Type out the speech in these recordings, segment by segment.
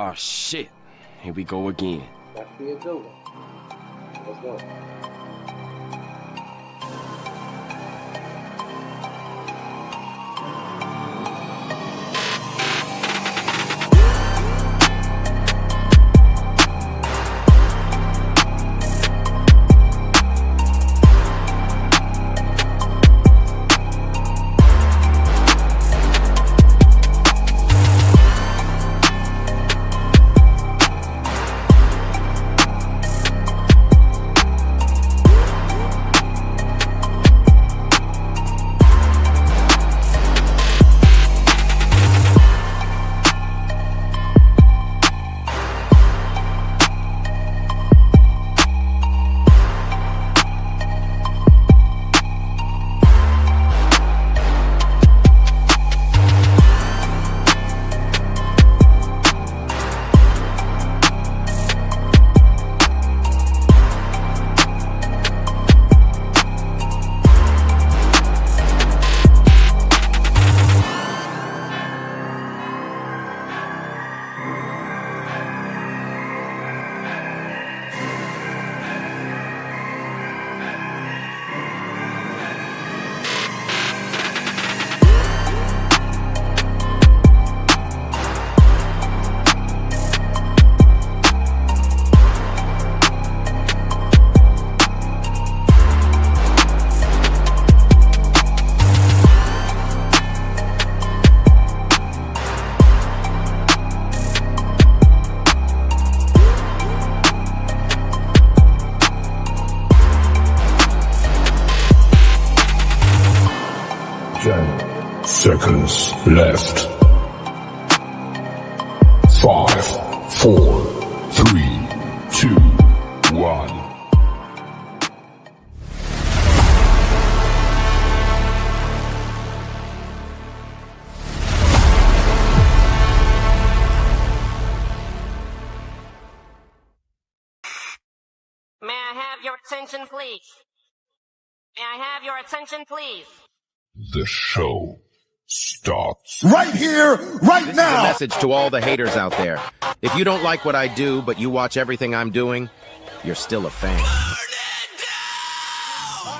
Oh shit. Here we go again. That's be a good one. Let's go. Seconds left. 5, 4, 3, 2, 1. May I have your attention, please? May I have your attention, please? The show starts right here, right This now. is a message to all the haters out there. If you don't like what I do, but you watch everything I'm doing, you're still a fan. All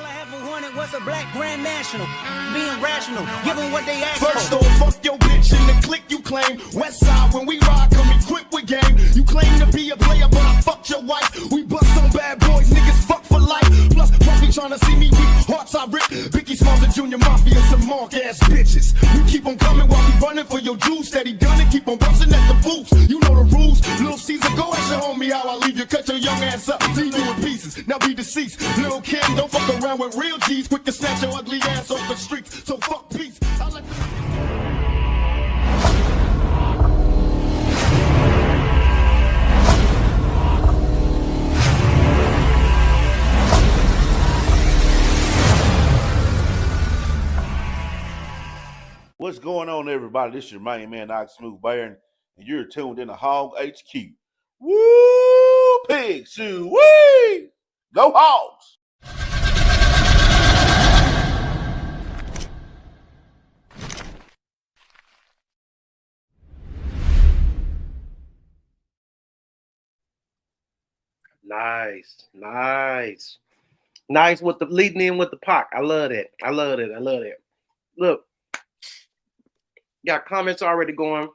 I ever wanted was a black grand national. Being rational, giving what they ask First for. off, fuck your bitch in the clique you claim. West side, when we ride, come equipped with game. You claim to be a player, but I fucked your wife. We bust on bad boys, niggas fuck for life. Plus, probably trying to see me weak. Hearts I rip. Biggie Smalls and Junior Mafia, some mark ass bitches. We keep on coming while we running for your juice. Steady gunning, keep on busting at the boots. You know the rules. Little Caesar, go ask your homie how I leave you. Cut your young ass up, leave you in pieces. Now be deceased. Little Kim, don't fuck around with real G's. Quick to snatch your ugly ass off the streets. So fuck peace. I like What's going on, everybody? This is your main man, Ox Smooth Baron, and you're tuned in to Hog HQ. Woo! Pig Sue! Wee! Go Hogs! Nice with the leading in with the Pac. I love it. Look, got comments already going.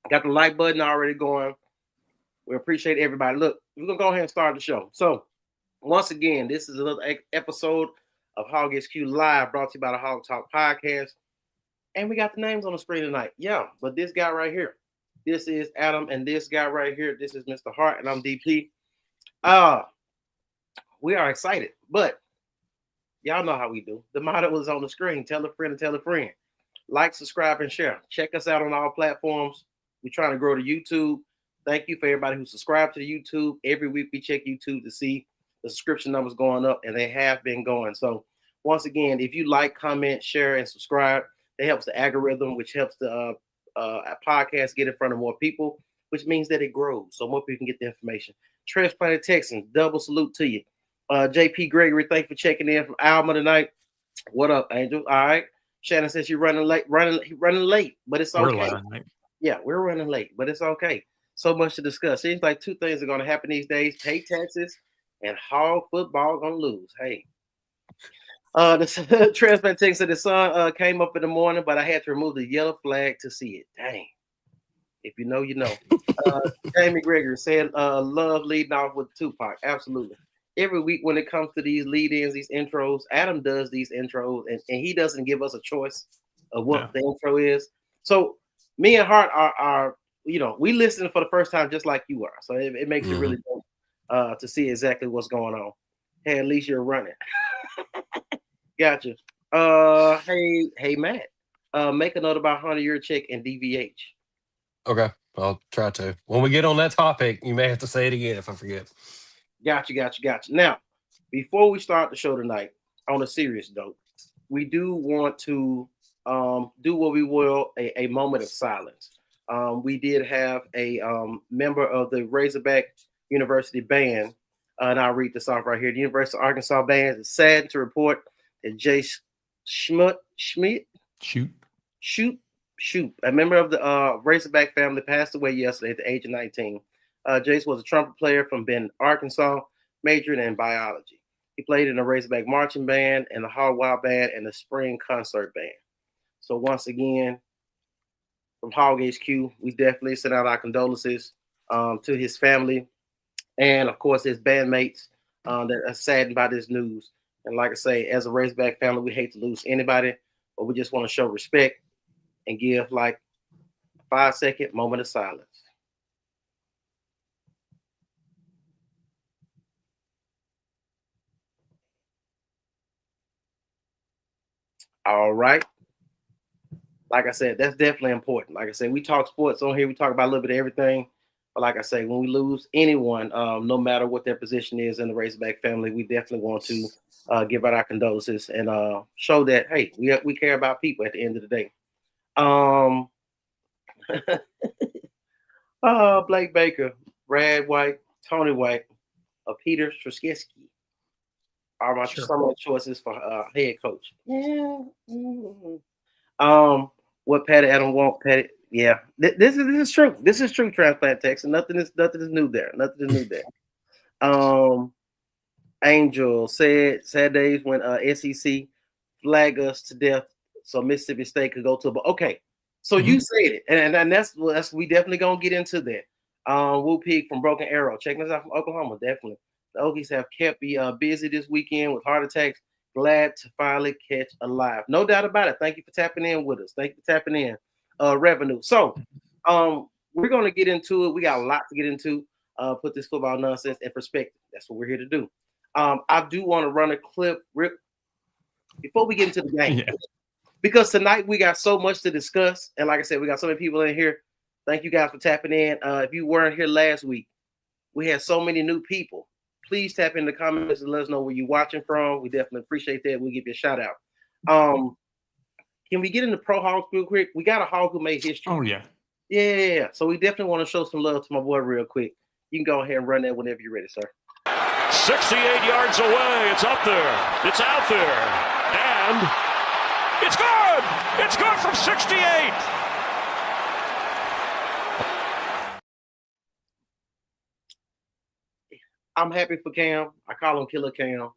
Got the like button already going. We appreciate everybody. Look, we're gonna go ahead and start the show. So, once again, this is another episode of Hog HQ Live, brought to you by the Hog Talk Podcast. And we got the names on the screen tonight. Yeah, but this guy right here, this is Adam, and this guy right here, this is Mr. Hart, and I'm DP. We are excited, but y'all know how we do. The motto is on the screen. Tell a friend and tell a friend. Like, subscribe, and share. Check us out on all platforms. We're trying to grow to YouTube. Thank you for everybody who subscribed to the YouTube. Every week we check YouTube to see the subscription numbers going up, and they have been going. So once again, if you like, comment, share, and subscribe, it helps the algorithm, which helps the podcast get in front of more people, which means that it grows so more people can get the information. Transplanted Texans, double salute to you. JP Gregory, thanks for checking in from Alma tonight. What up, Angel? All right. Shannon says you're running late, but it's okay. We're Yeah, we're running late, but it's okay. So much to discuss. Seems like two things are going to happen these days: pay taxes and hog football going to lose. Hey, the transplant text said the sun came up in the morning, but I had to remove the yellow flag to see it. Dang. If you know, you know. Jamie Gregory said, love leading off with Tupac. Absolutely. Every week when it comes to these lead-ins, these intros, Adam does these intros, and he doesn't give us a choice of what the intro is. So me and Hart are we listen for the first time just like you are. So it makes it really dope to see exactly what's going on. Hey, at least you're running. Gotcha. Hey, Matt. Make a note about Hunter your check and DVH. Okay, I'll try to. When we get on that topic, you may have to say it again if I forget. Gotcha. Now, before we start the show tonight, on a serious note, we do want to do what we will a moment of silence. We did have a member of the Razorback University band, and I'll read this off right here. The University of Arkansas band is sad to report that Jay Shoot, a member of the Razorback family, passed away yesterday at the age of 19. Jace was a trumpet player from Benton, Arkansas, majored in biology. He played in the Razorback marching band and the Hog Wild band and the Spring concert band. So once again, from Hog HQ, we definitely send out our condolences to his family and, of course, his bandmates that are saddened by this news. And like I say, as a Razorback family, we hate to lose anybody, but we just want to show respect and give like a 5-second moment of silence. All right. Like I said, that's definitely important. Like I said, we talk sports on here. We talk about a little bit of everything. But like I say, when we lose anyone, no matter what their position is in the Razorback family, we definitely want to give out our condolences and show that, hey, we care about people at the end of the day. Blake Baker, Brad White, Tony White, Peter Strzeski are some of the choices for head coach. Yeah. Mm-hmm. What Patty Adam want, Patty? Yeah, this is true. This is true. Transplant text, and nothing is new there. Nothing is new there. Angel said sad days when SEC flag us to death, so Mississippi State could go to. But okay, so you said it, and that's we definitely gonna get into that. Woo Pig from Broken Arrow, checking us out from Oklahoma, definitely. The Okies have kept me busy this weekend with heart attacks. Glad to finally catch a live. No doubt about it. Thank you for tapping in with us. Thank you for tapping in. Revenue. So we're going to get into it. We got a lot to get into. Put this football nonsense in perspective. That's what we're here to do. I do want to run a clip before we get into the game. Yeah. Because tonight we got so much to discuss. And like I said, we got so many people in here. Thank you guys for tapping in. If you weren't here last week, we had so many new people. Please tap in the comments and let us know where you're watching from. We definitely appreciate that. We'll give you a shout out. Can we get into Pro Hogs real quick? We got a hog who made history. Oh, yeah. Yeah. So we definitely want to show some love to my boy real quick. You can go ahead and run that whenever you're ready, sir. 68 yards away. It's up there. It's out there. And it's good. It's good from 68. I'm happy for Cam. I call him Killer Cam.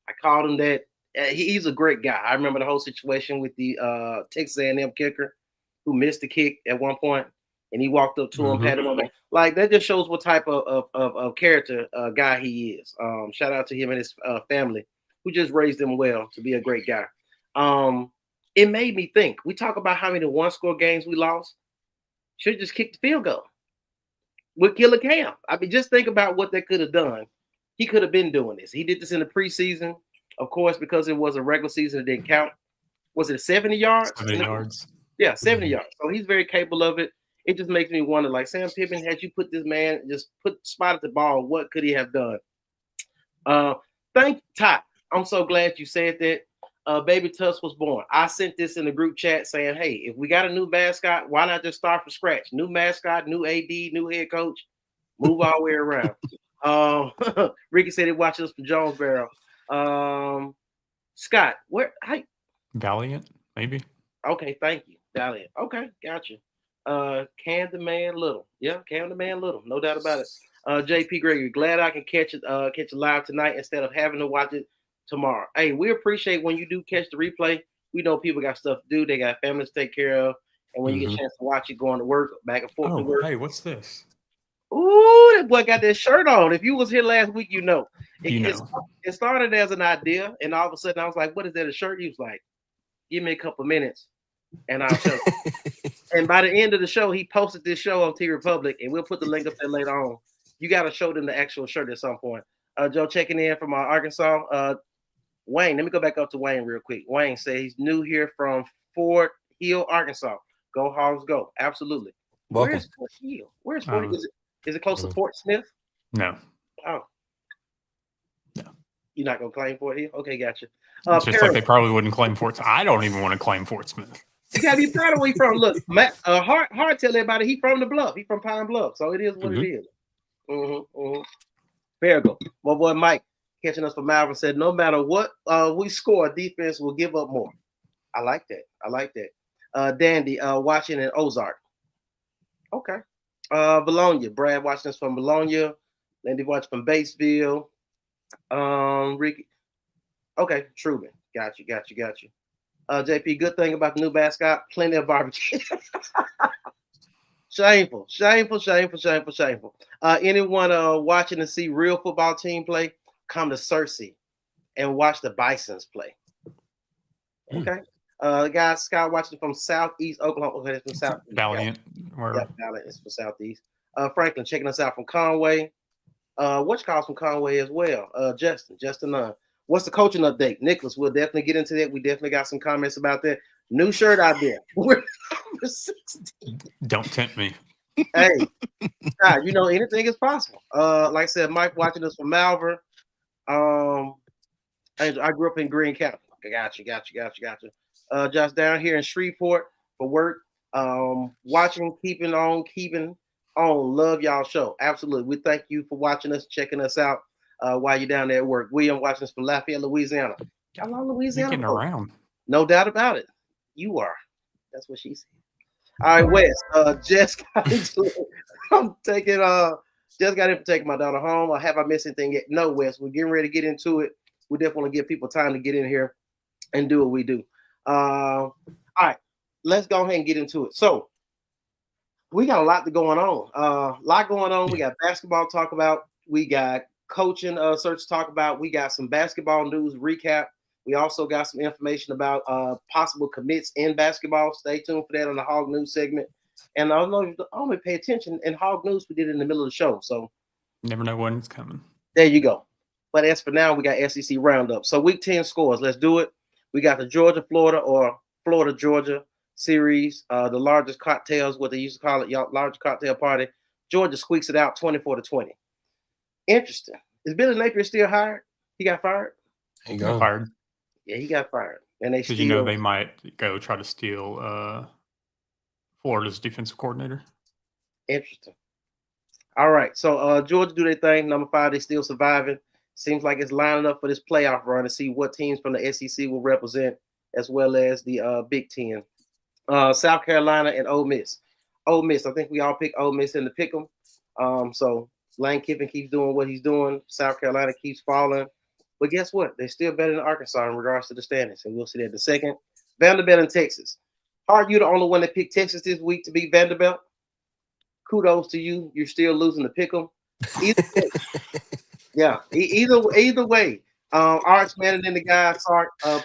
I called him that. He's a great guy. I remember the whole situation with the Texas A&M kicker who missed the kick at one point, and he walked up to him, patted him on the back. Like, that just shows what type of character guy he is. Shout out to him and his family who just raised him well to be a great guy. It made me think. We talk about how many one-score games we lost. Should have just kicked the field goal with Killer Cam. I mean, just think about what they could have done. He could have been doing this. He did this in the preseason. Of course, because it was a regular season, it didn't count. Was it 70 yards? 70 yards. Yeah, 70 yards. So he's very capable of it. It just makes me wonder, like, Sam Pittman, had you put this man, just spotted the ball, what could he have done? Thank Ty. I'm so glad you said that. Baby Tuss was born. I sent this in the group chat saying, hey, if we got a new mascot, why not just start from scratch? New mascot, new AD, new head coach, move all the way around. Ricky said he watched us from Jonesboro. Scott, where? Hey, Valiant, maybe. Okay, thank you. Valiant. Okay, gotcha. Can the man little? Yeah, can the man little? No doubt about it. JP Gregory, glad I can catch it live tonight instead of having to watch it tomorrow. Hey, we appreciate when you do catch the replay. We know people got stuff to do, they got families to take care of, and when you get a chance to watch it, going to work, back and forth to work. Hey, what's this? Ooh, that boy got that shirt on. If you was here last week, it started as an idea, and all of a sudden I was like, "What is that? A shirt?" He was like, "Give me a couple minutes, and I'll show you." And by the end of the show, he posted this show on T Republic, and we'll put the link up there later on. You got to show them the actual shirt at some point. Joe checking in from Arkansas. Wayne, let me go back up to Wayne real quick. Wayne says he's new here from Fort Hill, Arkansas. Go Hogs, go! Absolutely. Welcome. Where's Fort Hill? Where's Fort Hill? Is it close to Fort Smith? No. Oh. No. You're not gonna claim Fort Hill? Okay, gotcha. It's just like they probably wouldn't claim Fort. I don't even want to claim Fort Smith. You gotta be proud of where he's from. Look, Matt, hard tell everybody he's from the Bluff. He's from Pine Bluff, so it is what it is. Farragut, my boy Mike, catching us from Malvern, said no matter what we score, defense will give up more. I like that. Dandy, watching in Ozark. Okay. Bologna, Brad watching us from Bologna. Lindy watching from Batesville. Ricky. Okay, Truman. Got you. JP, good thing about the new mascot, plenty of barbecue. Shameful. Anyone watching to see real football team play, come to Searcy and watch the Bisons play. Okay. Guys, Scott watching from Southeast Oklahoma. Okay, from South Valiant. Valiant is from Southeast. Franklin checking us out from Conway. What's calls from Conway as well. Justin. What's the coaching update? Nicholas, we'll definitely get into that. We definitely got some comments about that. New shirt out there. We're number 16. Don't tempt me. Hey, God, anything is possible. Like I said, Mike watching us from Malvern. I grew up in Greene County. Got you. Josh down here in Shreveport for work. Watching, keeping on. Love y'all show. Absolutely. We thank you for watching us, checking us out while you're down there at work. William watching us from Lafayette, Louisiana. How long Louisiana? Getting around. No doubt about it. You are. That's what she said. All right, Wes. Just got into it. Just got in for taking my daughter home. Have I missed anything yet? No, Wes. We're getting ready to get into it. We definitely want to give people time to get in here and do what we do. All right, let's go ahead and get into it. So we got a lot going on. We got basketball to talk about. We got coaching search to talk about. We got some basketball news recap. We also got some information about possible commits in basketball. Stay tuned for that on the Hog News segment. And I don't know if you only pay attention in Hog News, we did it in the middle of the show. So never know when it's coming. There you go. But as for now, we got SEC Roundup. So week 10 scores. Let's do it. We got the Georgia-Florida or Florida-Georgia series. The largest cocktails, what they used to call it, large cocktail party. Georgia squeaks it out 24-20. Interesting. Is Billy Napier still hired? He got fired? He got fired. Yeah, he got fired. And they still, they might go try to steal Florida's defensive coordinator. Interesting. All right. So Georgia do their thing. Number 5, they still surviving. Seems like it's lining up for this playoff run to see what teams from the SEC will represent, as well as the Big Ten. South Carolina and Ole Miss. Ole Miss, I think we all pick Ole Miss in the pick 'em. So Lane Kiffin keeps doing what he's doing. South Carolina keeps falling. But guess what? They're still better than Arkansas in regards to the standings, and we'll see that in a second. Vanderbilt and Texas. Hard, you the only one that picked Texas this week to beat Vanderbilt. Kudos to you. You're still losing to pick 'em. Yeah, either way. Arch Manning and the guys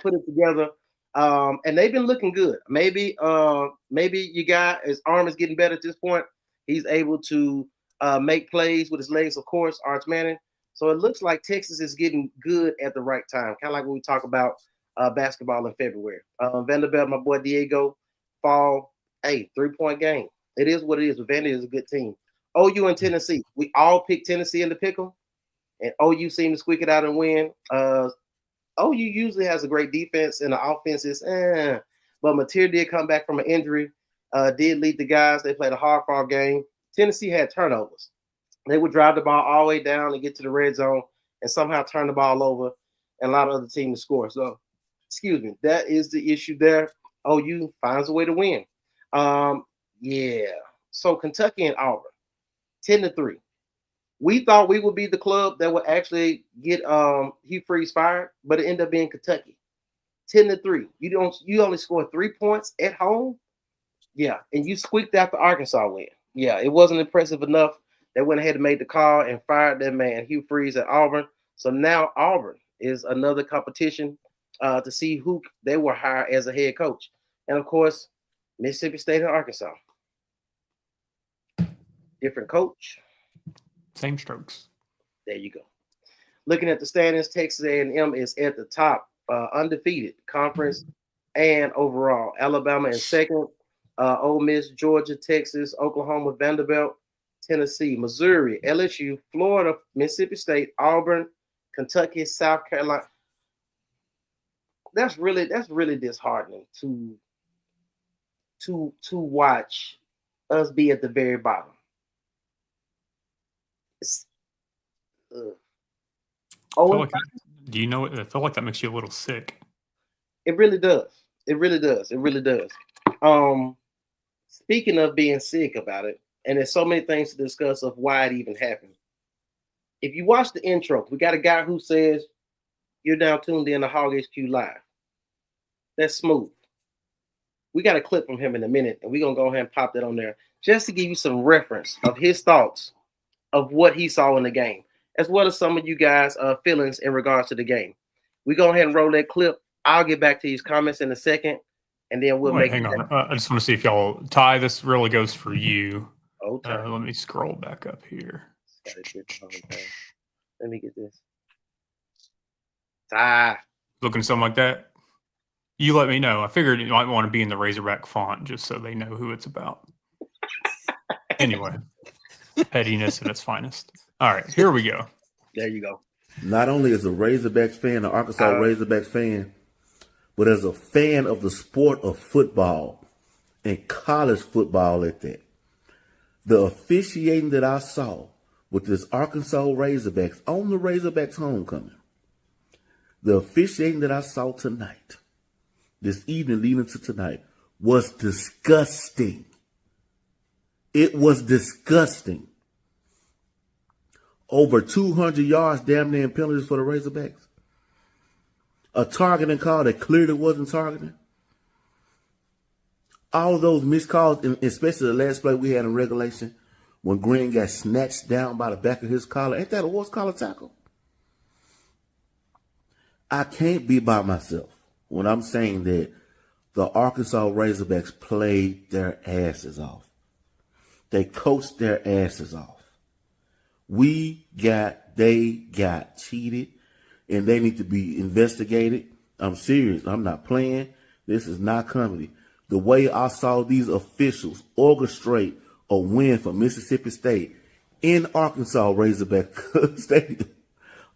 put it together, and they've been looking good. Maybe you got his arm is getting better at this point. He's able to make plays with his legs, of course. Arch Manning. So it looks like Texas is getting good at the right time, kind of like when we talk about basketball in February. Vanderbilt, my boy Diego, fall. Hey, 3-point game. It is what it is. But Vanderbilt is a good team. OU and Tennessee. We all picked Tennessee in the pick 'em. And OU seemed to squeak it out and win. OU usually has a great defense, and the offense is But Mateer did come back from an injury, did lead the guys. They played a hard-fought game. Tennessee had turnovers. They would drive the ball all the way down and get to the red zone and somehow turn the ball over and allow the other team to score. So, that is the issue there. OU finds a way to win. Yeah. So Kentucky and Auburn, 10-3. We thought we would be the club that would actually get Hugh Freeze fired, but it ended up being Kentucky. 10-3. You only scored 3 points at home. Yeah, and you squeaked out the Arkansas win. Yeah, it wasn't impressive enough. They went ahead and made the call and fired that man Hugh Freeze at Auburn. So now Auburn is another competition to see who they will hire as a head coach, and of course Mississippi State and Arkansas. Different coach, Same strokes. There you go. Looking at the standings, Texas A&M is at the top, undefeated conference and overall. Alabama in second, Ole Miss, Georgia, Texas, Oklahoma, Vanderbilt, Tennessee, Missouri, LSU, Florida, Mississippi State, Auburn, Kentucky, South Carolina. That's really disheartening to watch us be at the very bottom. Do you know? I feel like that makes you a little sick. It really does. It really does. It really does. Speaking of being sick about it, and there's so many things to discuss of why it even happened. If you watch the intro, we got a guy who says, "You're now tuned in to Hog HQ Live." That's smooth. We got a clip from him in a minute, and we're going to go ahead and pop that on there just to give you some reference of his thoughts of what he saw in the game, as well as some of you guys' feelings in regards to the game. We go ahead and roll that clip. I'll get back to these comments in a second, and then we'll hang on. I just want to see if y'all, Ty, this really goes for you. Okay. Let me scroll back up here. Let me get this. Ty. Looking something like that? You let me know. I figured you might want to be in the Razorback font just so they know who it's about. Anyway, pettiness at its finest. All right, here we go. There you go. Not only as a Razorbacks fan, an Arkansas Razorbacks fan, but as a fan of the sport of football and college football at that. The officiating that I saw with this Arkansas Razorbacks on the Razorbacks homecoming, the officiating that I saw tonight, this evening leading to tonight, was disgusting. It was disgusting. Over 200 yards damn near in penalties for the Razorbacks. A targeting call that clearly wasn't targeting. All of those missed calls, especially the last play we had in regulation, when Green got snatched down by the back of his collar. Ain't that a horse collar tackle? I can't be by myself when I'm saying that the Arkansas Razorbacks played their asses off. They coached their asses off. They got cheated, and they need to be investigated. I'm serious. I'm not playing. This is not comedy. The way I saw these officials orchestrate a win for Mississippi State in Arkansas Razorback Stadium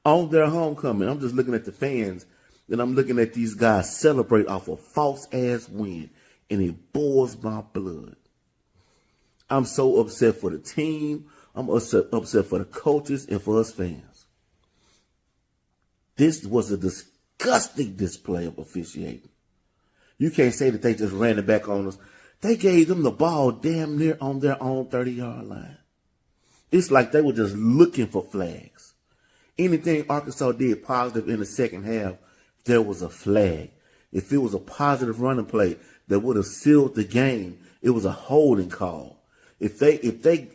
on their homecoming. I'm just looking at the fans, and I'm looking at these guys celebrate off a false-ass win, and it boils my blood. I'm so upset for the team. I'm upset for the coaches and for us fans. This was a disgusting display of officiating. You can't say that they just ran it back on us. They gave them the ball damn near on their own 30-yard line. It's like they were just looking for flags. Anything Arkansas did positive in the second half, there was a flag. If it was a positive running play that would have sealed the game, it was a holding call. If they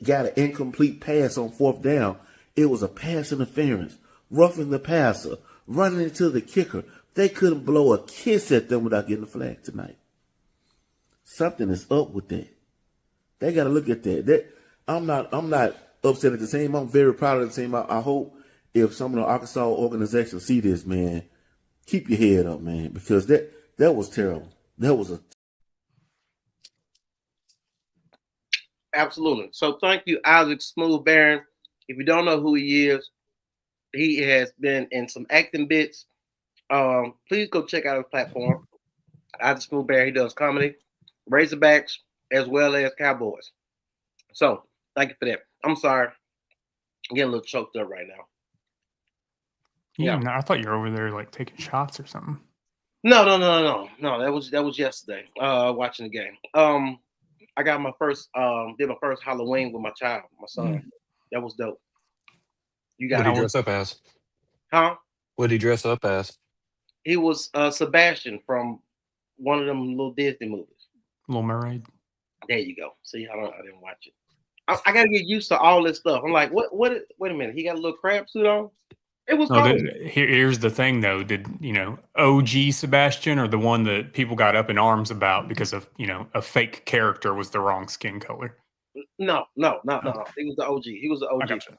got an incomplete pass on fourth down, it was a pass interference, roughing the passer, running into the kicker. They couldn't blow a kiss at them without getting a flag tonight. Something is up with that. They got to look at that. I'm not upset at the team. I'm very proud of the team. I hope if some of the Arkansas organizations see this, man, keep your head up, man, because that was terrible. That was a Absolutely. So thank you, Isaac Smooth Baron. If you don't know who he is, he has been in some acting bits. Please go check out his platform. Isaac Smooth Baron, he does comedy, Razorbacks, as well as Cowboys. So thank you for that. I'm sorry. I'm getting a little choked up right now. Yeah, no, I thought you were over there like taking shots or something. No. That was yesterday. Watching the game. I got my first did my first Halloween with my child, my son. That was dope. You What got did he dress up as? Huh? What did he dress up as? He was Sebastian from one of them little Disney movies. Little Mermaid. There you go. See, I didn't watch it. I got to get used to all this stuff. I'm like, what? Wait a minute. He got a little crab suit on. It was No, cold. here's the thing, though. Did OG Sebastian or the one that people got up in arms about because of a fake character was the wrong skin color? No. He was the OG. He was the OG. I gotcha.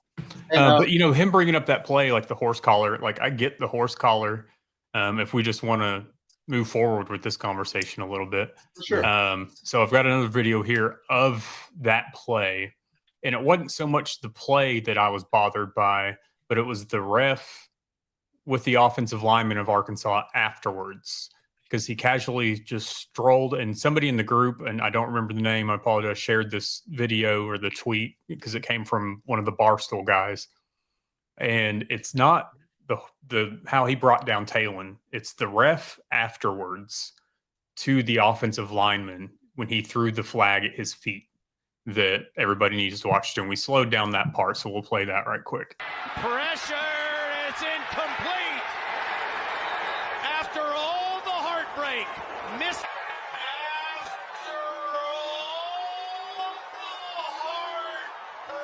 And, but him bringing up that play, like the horse collar, like I get the horse collar. If we just want to move forward with this conversation a little bit, sure. So I've got another video here of that play, and it wasn't so much the play that I was bothered by, but it was the ref with the offensive lineman of Arkansas afterwards, because he casually just strolled, and somebody in the group, and I don't remember the name, I apologize, shared this video or the tweet because it came from one of the Barstool guys. And it's not the how he brought down Talon. It's the ref afterwards to the offensive lineman when he threw the flag at his feet that everybody needs to watch. And we slowed down that part, so we'll play that right quick. Pressure, it's incomplete. After all the heartbreak, missed. After all the heartbreak,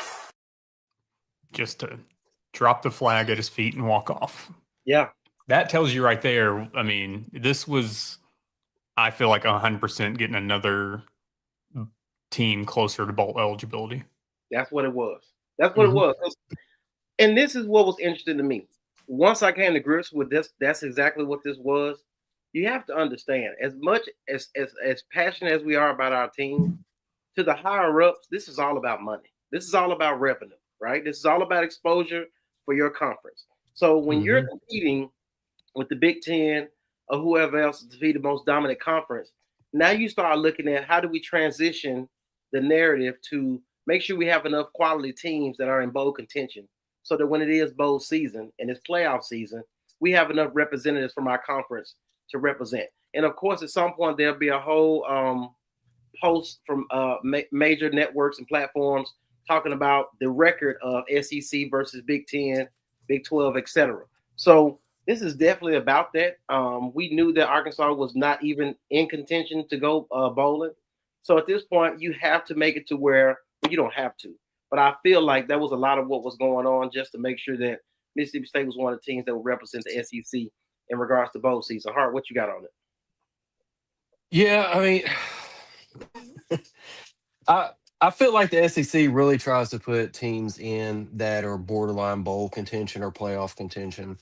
missed. Just to drop the flag at his feet and walk off. Yeah. That tells you right there. I mean, this was, I feel like 100% getting another team closer to bowl eligibility. That's what it was. That's what it was. And this is what was interesting to me. Once I came to grips with this, that's exactly what this was. You have to understand, as much as passionate as we are about our team, to the higher ups, this is all about money. This is all about revenue, right? This is all about exposure for your conference. So when you're competing with the Big Ten or whoever else to be the most dominant conference, now you start looking at how do we transition the narrative to make sure we have enough quality teams that are in bowl contention so that when it is bowl season and it's playoff season, we have enough representatives from our conference to represent. And of course, at some point, there'll be a whole post from major networks and platforms talking about the record of SEC versus Big Ten, Big 12, etc. So this is definitely about that. We knew that Arkansas was not even in contention to go bowling. So at this point, you have to make it to where you don't have to. But I feel like that was a lot of what was going on just to make sure that Mississippi State was one of the teams that would represent the SEC in regards to bowl season. Hart, what you got on it? Yeah, I mean, I feel like the SEC really tries to put teams in that are borderline bowl contention or playoff contention.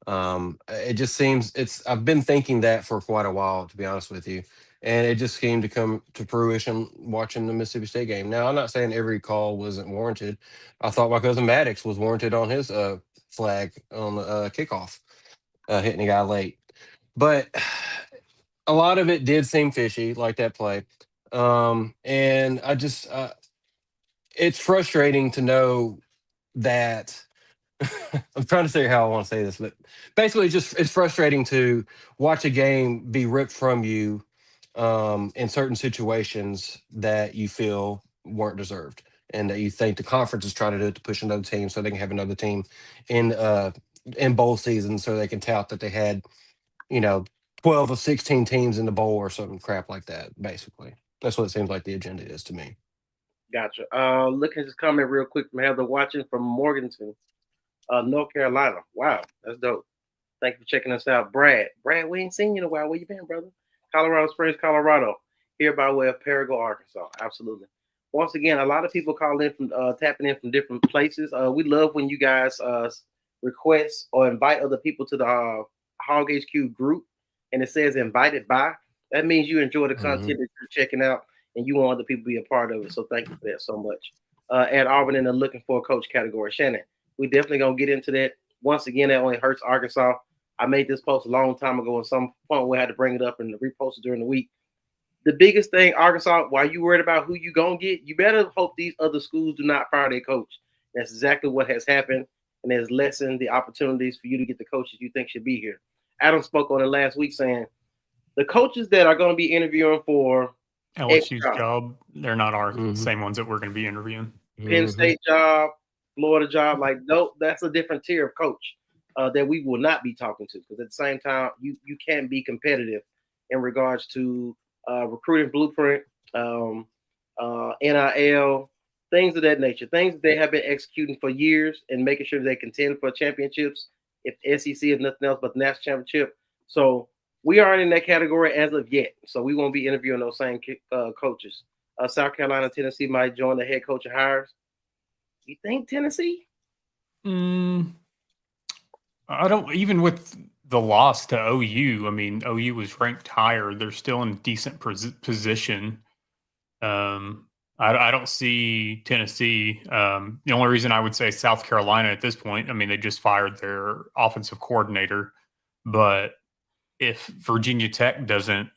It just seems I've been thinking that for quite a while, to be honest with you. And it just came to come to fruition watching the Mississippi State game. Now, I'm not saying every call wasn't warranted. I thought my cousin Maddox was warranted on his flag on the kickoff, hitting the guy late. But a lot of it did seem fishy, like that play. And I just, it's frustrating to know that. I'm trying to say how I want to say this, but basically, it's frustrating to watch a game be ripped from you in certain situations that you feel weren't deserved, and that you think the conference is trying to do it to push another team so they can have another team in bowl season, so they can tout that they had 12 of 16 teams in the bowl or something crap like that. Basically, that's what it seems like the agenda is to me. Gotcha. Looking at this comment real quick from Heather watching from Morganton, North Carolina. Wow, that's dope. Thank you for checking us out. Brad, we ain't seen you in a while. Where you been, brother? Colorado Springs, Colorado. Here by way of Parago, Arkansas. Absolutely. Once again, a lot of people call in from tapping in from different places. We love when you guys request or invite other people to the Hog HQ group, and it says invited by. That means you enjoy the content that you're checking out, and you want other people to be a part of it. So thank you for that so much. At Auburn in the looking for a coach category. Shannon, we definitely going to get into that. Once again, that only hurts Arkansas. I made this post a long time ago, and some point we had to bring it up and repost it during the week. The biggest thing, Arkansas, while you worried about who you going to get, you better hope these other schools do not fire their coach. That's exactly what has happened, and has lessened the opportunities for you to get the coaches you think should be here. Adam spoke on it last week saying, the coaches that are going to be interviewing for LSU's job, job, they're not our same ones that we're going to be interviewing. Penn State job, Florida job, like that's a different tier of coach that we will not be talking to, because at the same time, you can't be competitive in regards to recruiting blueprint, NIL, things of that nature, things that they have been executing for years and making sure they contend for championships, if SEC is nothing else but the national championship. So we aren't in that category as of yet. So we won't be interviewing those same coaches. South Carolina, Tennessee might join the head coaching hires. You think Tennessee? I don't, even with the loss to OU. I mean, OU was ranked higher. They're still in a decent position. I don't see Tennessee. The only reason I would say South Carolina at this point, I mean, they just fired their offensive coordinator. But if Virginia Tech doesn't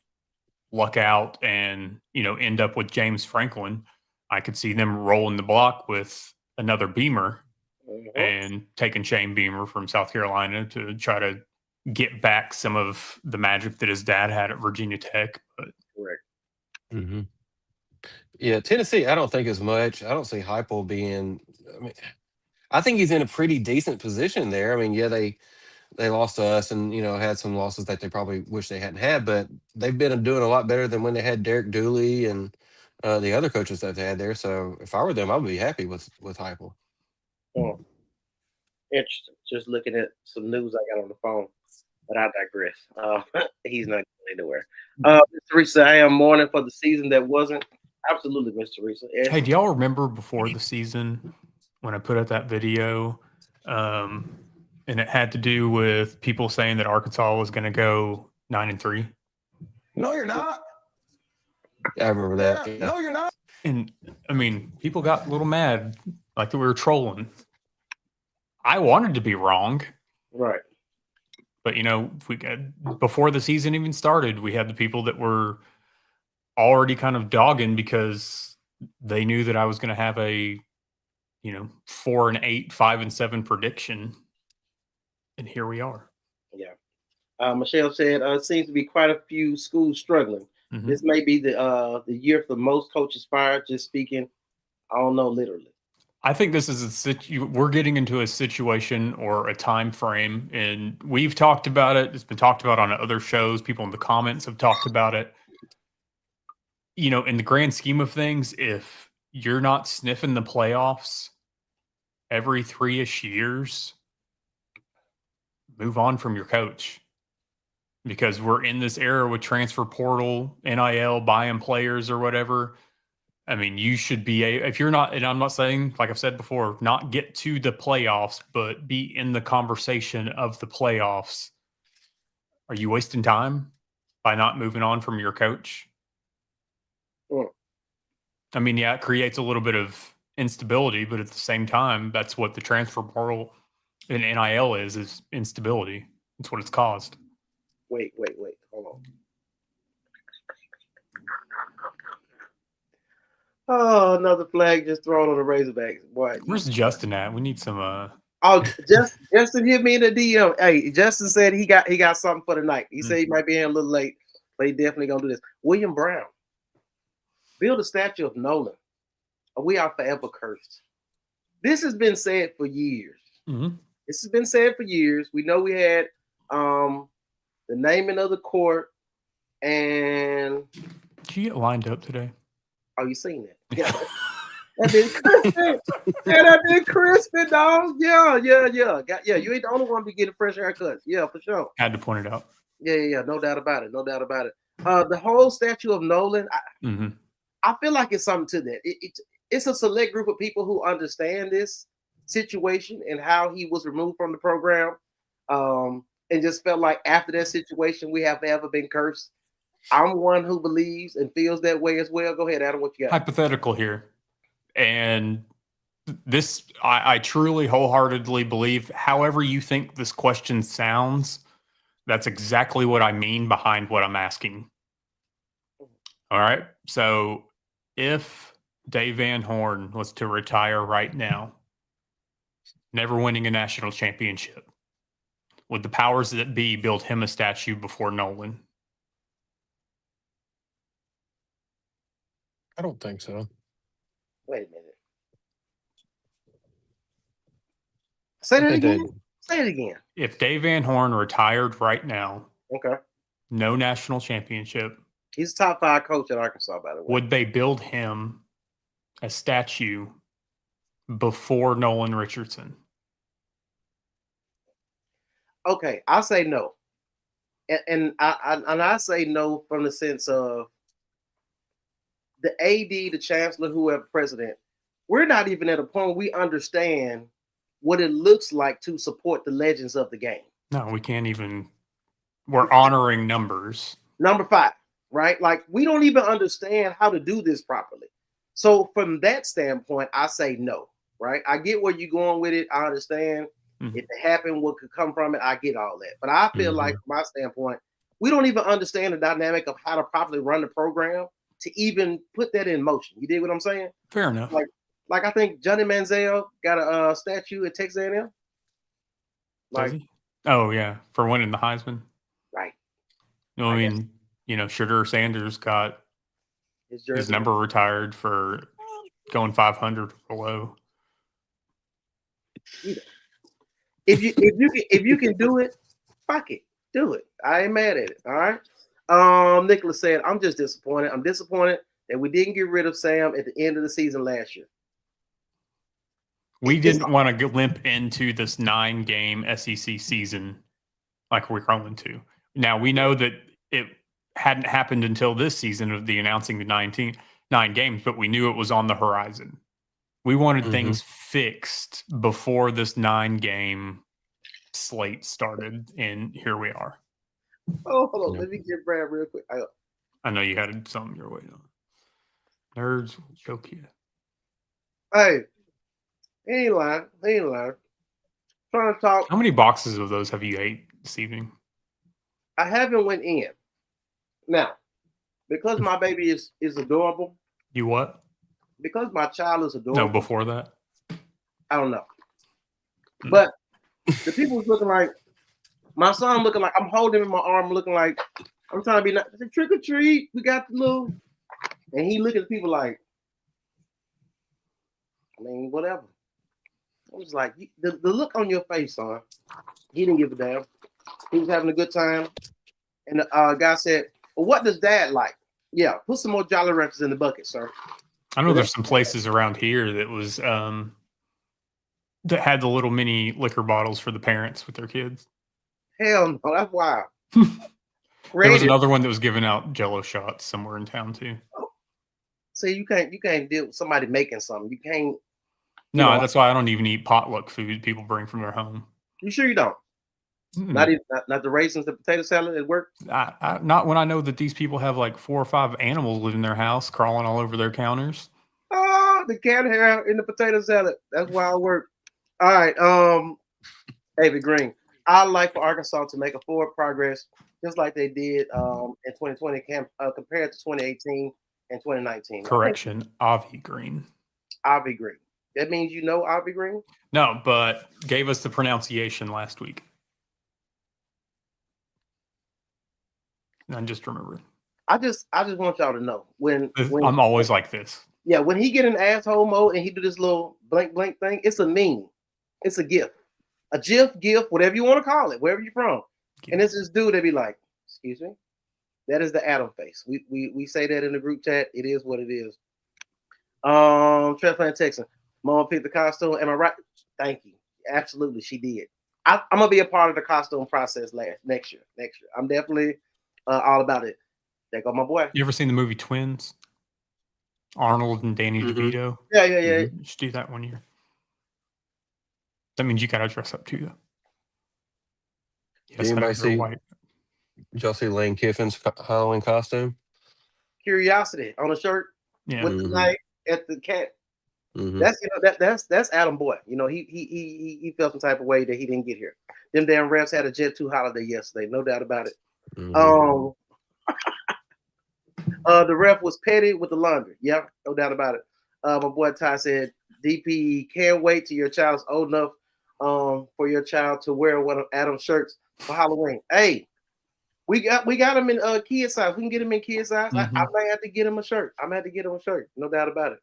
luck out and, end up with James Franklin, I could see them rolling the block with another Beamer and taking Shane Beamer from South Carolina to try to get back some of the magic that his dad had at Virginia Tech. But correct. Yeah, Tennessee, I don't think as much. I don't see Heupel being. I mean, I think he's in a pretty decent position there. I mean, yeah, they lost to us, and had some losses that they probably wish they hadn't had, but they've been doing a lot better than when they had Derek Dooley and the other coaches that they had there. So if I were them, I would be happy with Heupel. Oh, interesting. Just looking at some news I got on the phone, but I digress. He's not going anywhere. Teresa, I am mourning for the season that wasn't. Absolutely, Miss Teresa. Hey, do y'all remember before the season when I put out that video, and it had to do with people saying that Arkansas was going to go 9-3? No, you're not. I remember that. Yeah. No, you're not. And I mean, people got a little mad, like that we were trolling. I wanted to be wrong, right? But before the season even started, we had the people that were already kind of dogging because they knew that I was going to have a 4-8, 5-7 prediction, and here we are. Yeah. Michelle said it seems to be quite a few schools struggling. Mm-hmm. This may be the year for most coaches fired. Just speaking, I don't know, literally. I think this is we're getting into a situation or a time frame, and we've talked about it. It's been talked about on other shows. People in the comments have talked about it. In the grand scheme of things, if you're not sniffing the playoffs every 3-ish years, move on from your coach, because we're in this era with transfer portal, NIL, buying players or whatever. I mean, you should be if you're not, and I'm not saying, like I've said before, not get to the playoffs, but be in the conversation of the playoffs. Are you wasting time by not moving on from your coach? I mean, yeah, it creates a little bit of instability, but at the same time, that's what the transfer portal and NIL is instability. That's what it's caused. Wait. Hold on. Oh, another flag just thrown on the Razorbacks. Boy, where's Justin at? We need some. Justin hit me in the DM. Hey, Justin said he got something for the night. He said he might be here a little late, but he definitely gonna do this. William Brown, build a statue of Nolan, or we are forever cursed. This has been said for years. Mm-hmm. This has been said for years. We know we had the naming of the court, and did you get lined up today? Oh, you seen that? Yeah. That been crispy. That been crispy, dog. Yeah. You ain't the only one be getting fresh haircuts. Yeah, for sure. Had to point it out. Yeah. No doubt about it. The whole statue of Nolan, I feel like it's something to that. It's a select group of people who understand this situation and how he was removed from the program, and just felt like after that situation, we have ever been cursed. I'm one who believes and feels that way as well. Go ahead, Adam. What you got? Hypothetical here. And this, I truly wholeheartedly believe, however you think this question sounds, that's exactly what I mean behind what I'm asking. All right. So if Dave Van Horn was to retire right now, never winning a national championship, would the powers that be build him a statue before Nolan? I don't think so. Wait a minute. Say I that think again. that Say it again. If Dave Van Horn retired right now, Okay. no national championship, He's a top 5 coach at Arkansas, by the way. would they build him a statue before Nolan Richardson? Okay, I say no. And I say no from the sense of the AD, the chancellor, whoever president, we're not even at a point where we understand what it looks like to support the legends of the game. No, we can't even. We're honoring numbers. Number 5, right? Like, we don't even understand how to do this properly. So from that standpoint, I say no, right? I get where you're going with it. I understand. Mhm. If it happened, what could come from it, I get all that. But I feel like, from my standpoint, we don't even understand the dynamic of how to properly run the program to even put that in motion. You dig what I'm saying? Fair enough. Like I think Johnny Manziel got a statue at Texas A&M. Does Like, he? Oh yeah, for winning the Heisman. right. No, I mean, Sugar Sanders got his number retired for going 500 or below. If you can do it, fuck it, do it. I ain't mad at it. All right. Nicholas said, I'm just disappointed. I'm disappointed that we didn't get rid of Sam at the end of the season last year. We didn't want to limp into this 9-game SEC season like we're going to. Now, we know that it hadn't happened until this season of the announcing the 9 games, but we knew it was on the horizon. We wanted things fixed before this 9-game slate started, and here we are. Oh, hold on. Let me get Brad real quick. I know you had something you're waiting on. Nerds will choke you. Hey, he ain't lying. Trying to talk. How many boxes of those have you ate this evening? I haven't went in. Now, because my baby is adorable. You what? Because my child is adorable. No, before that? I don't know. But the people was looking like, my son looking like, I'm holding him in my arm looking like, I'm trying to be nice. Trick or treat. We got the little, and he looking at people like, I mean, whatever. I was like, the look on your face, son. He didn't give a damn. He was having a good time. And the guy said, well, what does dad like? Yeah, put some more Jolly Ranchers in the bucket, sir. I know there's some places around here that was that had the little mini liquor bottles for the parents with their kids. Hell no, that's wild. There was another one that was giving out Jello shots somewhere in town too. See, you can't deal with somebody making something. You can't. No, that's why I don't even eat potluck food people bring from their home. You sure you don't? Not the raisins, the potato salad at work? Not when I know that these people have like 4 or 5 animals living in their house, crawling all over their counters. Oh, the cat hair in the potato salad. That's why I work. All right. David Green. I'd like for Arkansas to make a forward progress, just like they did in 2020 compared to 2018 and 2019. Correction, Avi Green. Avi Green. That means you know Avi Green? No, but gave us the pronunciation last week. I just remembered. I just want y'all to know when I'm always like this. Yeah, when he get in asshole mode and he do this little blank thing, it's a meme. It's a GIF. A GIF, whatever you want to call it, wherever you're from. And it's this dude that be like, excuse me? That is the Adam face. We say that in the group chat. It is what it is. Transplant Texan. Mom picked the costume. Am I right? Thank you. Absolutely, she did. I'm gonna be a part of the costume process next year. I'm definitely all about it. There go my boy. You ever seen the movie Twins? Arnold and Danny DeVito? Yeah. Just do that one year. That means you gotta dress up too, though. Yes, Did y'all see Lane Kiffin's Halloween costume? Curiosity on a shirt with the knife at the cat. That's Adam Boy. He felt some type of way that he didn't get here. Them damn refs had a Jet 2 holiday yesterday, no doubt about it. The ref was petty with the laundry. Yeah, no doubt about it. My boy Ty said, DP can't wait till your child's old enough for your child to wear one of Adam's shirts for Halloween. Hey, We got them in kid size. We can get them in kid size. Mm-hmm. I might have to get him a shirt. I might have to get him a shirt. No doubt about it.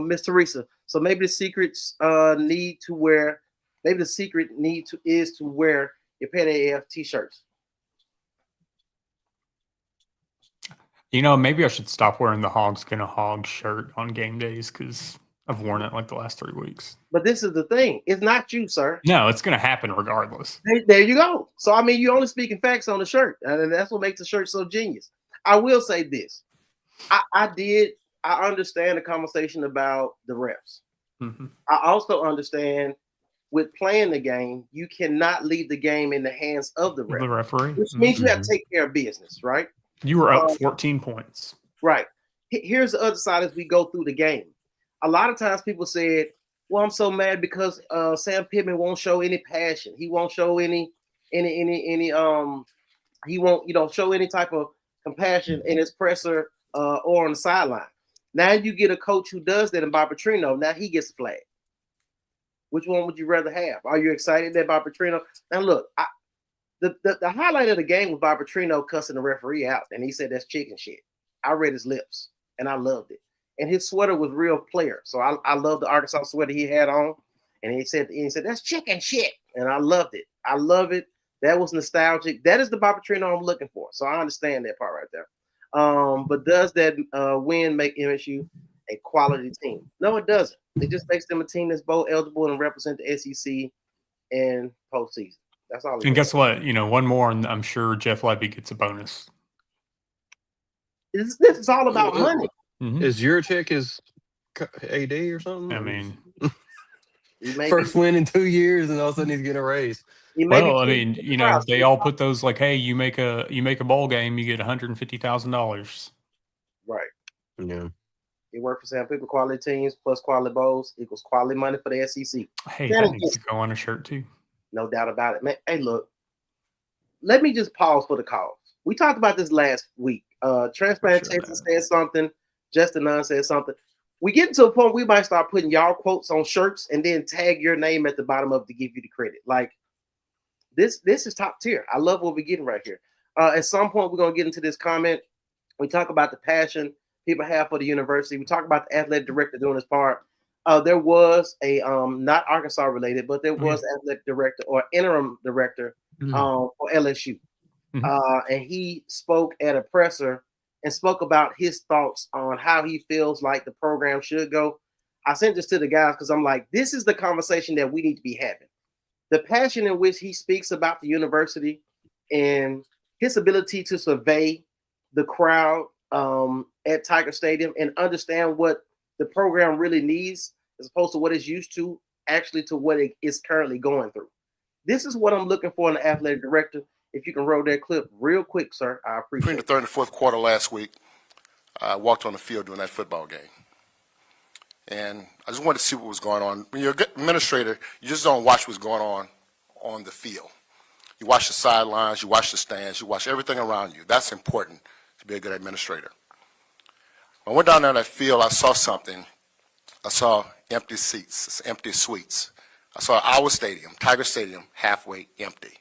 Miss Teresa. So maybe the secrets need to wear. Maybe the secret is to wear your Pet AF t-shirts. You know, maybe I should stop wearing the Hogs Gonna Hog shirt on game days because I've worn it like the last 3 weeks. But this is the thing. It's not you, sir. No, it's going to happen regardless. There you go. So, I mean, you're only speaking facts on the shirt. And that's what makes the shirt so genius. I will say this. I understand the conversation about the refs. Mm-hmm. I also understand with playing the game, you cannot leave the game in the hands of the referee. Which means you have to take care of business, right? You were up 14 points. Right. Here's the other side as we go through the game. A lot of times people said, well, I'm so mad because Sam Pittman won't show any passion. He won't show any he won't, show any type of compassion in his presser or on the sideline. Now you get a coach who does that in Bob Petrino. Now he gets a flag. Which one would you rather have? Are you excited that Bob Petrino? Now look, the highlight of the game was Bob Petrino cussing the referee out, and he said that's chicken shit. I read his lips, and I loved it. And his sweater was real player, so I love the Arkansas sweater he had on. And he said that's chicken shit, and I loved it. I love it. That was nostalgic. That is the Bob Petrino I'm looking for. So I understand that part right there. But does that win make MSU a quality team? No, it doesn't. It just makes them a team that's bowl eligible and represent the SEC in postseason. That's all. And guess what? One more, and I'm sure Jeff Lebby gets a bonus. This is all about money. Mm-hmm. Is your check his AD or something? I mean, first win in 2 years, and all of a sudden he's getting a raise. Well, I mean, they all put those like, hey, you make a bowl game, you get $150,000. Right. Yeah. You work for Sam Pittman, quality teams plus quality bowls equals quality money for the SEC. Hey, that needs to go on a shirt too. No doubt about it, man. Hey, look, let me just pause for the cause. We talked about this last week. Transplant Texas said something. Justin Nunn said something. We get to a point we might start putting y'all quotes on shirts and then tag your name at the bottom of it to give you the credit. Like this is top tier. I love what we're getting right here. At some point, we're gonna get into this comment. We talk about the passion people have for the university. We talk about the athletic director doing his part. There was a not Arkansas related, but there was athletic director or interim director for LSU. And he spoke at a presser and spoke about his thoughts on how he feels like the program should go. I sent this to the guys because I'm like, this is the conversation that we need to be having. The passion in which he speaks about the university and his ability to survey the crowd at Tiger Stadium and understand what the program really needs as opposed to what it's used to, actually to what it is currently going through. This is what I'm looking for in the athletic director. If you can roll that clip real quick, sir, I appreciate it. Between the third and fourth quarter last week, I walked on the field during that football game. And I just wanted to see what was going on. When you're a good administrator, you just don't watch what's going on the field. You watch the sidelines, you watch the stands, you watch everything around you. That's important to be a good administrator. When I went down there in that field, I saw something. I saw empty seats, empty suites. I saw our stadium, Tiger Stadium, halfway empty.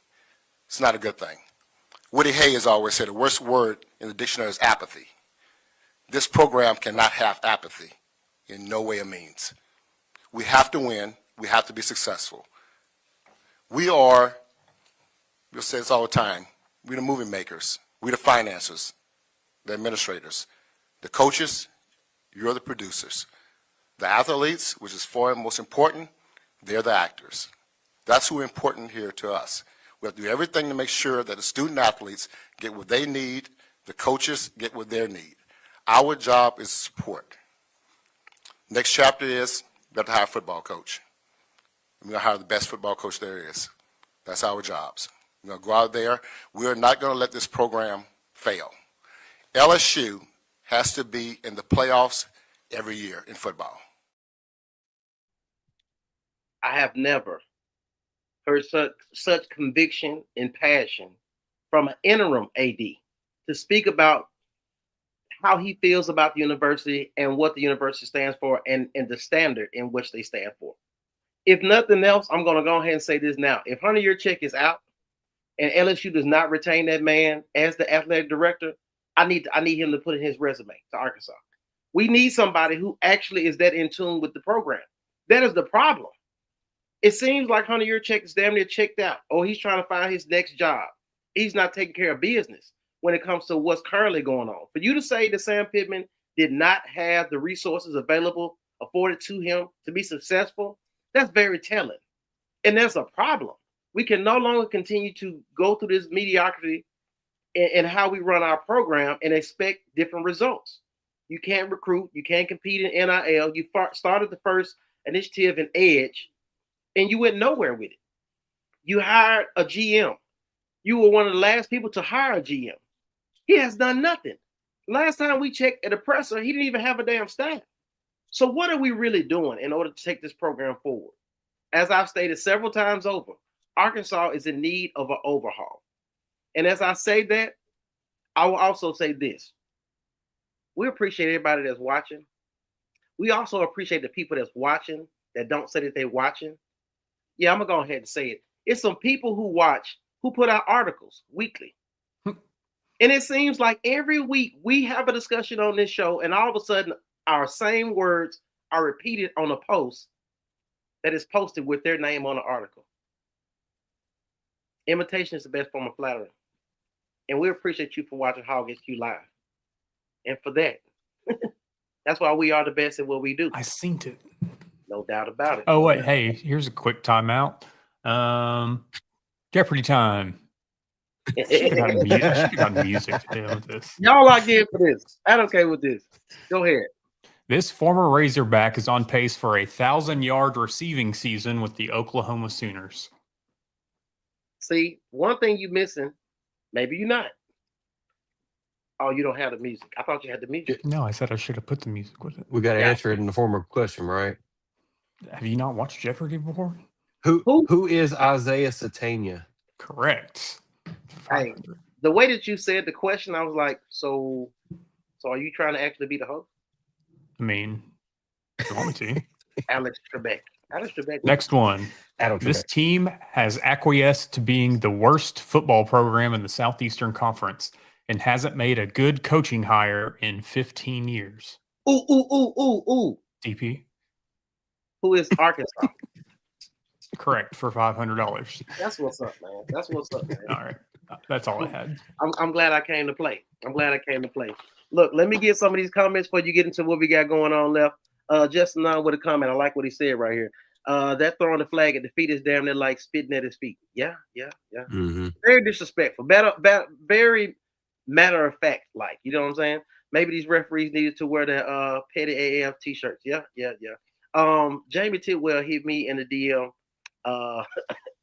It's not a good thing. Woody Hayes always said the worst word in the dictionary is apathy. This program cannot have apathy. In no way it means. We have to win. We have to be successful. We are, we'll say this all the time, we're the movie makers. We're the financiers, the administrators. The coaches, you're the producers. The athletes, which is far and most important, they're the actors. That's who important here to us. We have to do everything to make sure that the student athletes get what they need, the coaches get what they need. Our job is support. Next chapter is we have to hire a football coach. We're going to hire the best football coach there is. That's our jobs. We're going to go out there. We're not going to let this program fail. LSU has to be in the playoffs every year in football. I have never heard such conviction and passion from an interim AD to speak about how he feels about the university and what the university stands for and the standard in which they stand for. If nothing else, I'm going to go ahead and say this now. If Hunter Yurchek is out, and LSU does not retain that man as the athletic director, I need him to put in his resume to Arkansas. We need somebody who actually is that in tune with the program. That is the problem. It seems like Hunter Yurchek is damn near checked out, or he's trying to find his next job. He's not taking care of business when it comes to what's currently going on. For you to say that Sam Pittman did not have the resources available, afforded to him to be successful, that's very telling. And that's a problem. We can no longer continue to go through this mediocrity in how we run our program and expect different results. You can't recruit. You can't compete in NIL. You started the first initiative in Edge, and you went nowhere with it. You hired a GM. You were one of the last people to hire a GM. He has done nothing. Last time we checked at the presser, he didn't even have a damn staff. So what are we really doing in order to take this program forward? As I've stated several times over, Arkansas is in need of an overhaul. And as I say that, I will also say this. We appreciate everybody that's watching. We also appreciate the people that's watching that don't say that they're watching. Yeah, I'm going to go ahead and say it. It's some people who watch, who put out articles weekly. And it seems like every week we have a discussion on this show, and all of a sudden our same words are repeated on a post that is posted with their name on the article. Imitation is the best form of flattery. And we appreciate you for watching Hog HQ Live. And for that, that's why we are the best at what we do. I seen it. No doubt about it. Oh, wait. Hey, here's a quick timeout. Jeopardy time. I should have gotten music to deal with this. Y'all locked in for this. I'm okay with this. Go ahead. This former Razorback is on pace for a 1,000-yard receiving season with the Oklahoma Sooners. See, one thing you're missing, maybe you're not. Oh, you don't have the music. I thought you had the music. No, I said I should have put the music with it. We got to answer it in the form of a question, right? Have you not watched Jeopardy before? Who is Isaiah Satania? Correct. Hey, the way that you said the question, I was like, so are you trying to actually be the host? I mean, if you want me to. Alex Trebek. Next one. This team has acquiesced to being the worst football program in the Southeastern Conference and hasn't made a good coaching hire in 15 years. Ooh. DP? Who is Arkansas? Correct, for $500. That's what's up, man. That's what's up, man. All right. That's all I had. I'm glad I came to play. Look, let me get some of these comments before you get into what we got going on left. Justin with a comment. I like what he said right here. That throwing the flag at the feet is damn near like spitting at his feet. Yeah. Mm-hmm. Very disrespectful. Very matter of fact, like, you know what I'm saying? Maybe these referees needed to wear the petty AF t-shirts. Yeah. Jamie Tidwell hit me in the DM.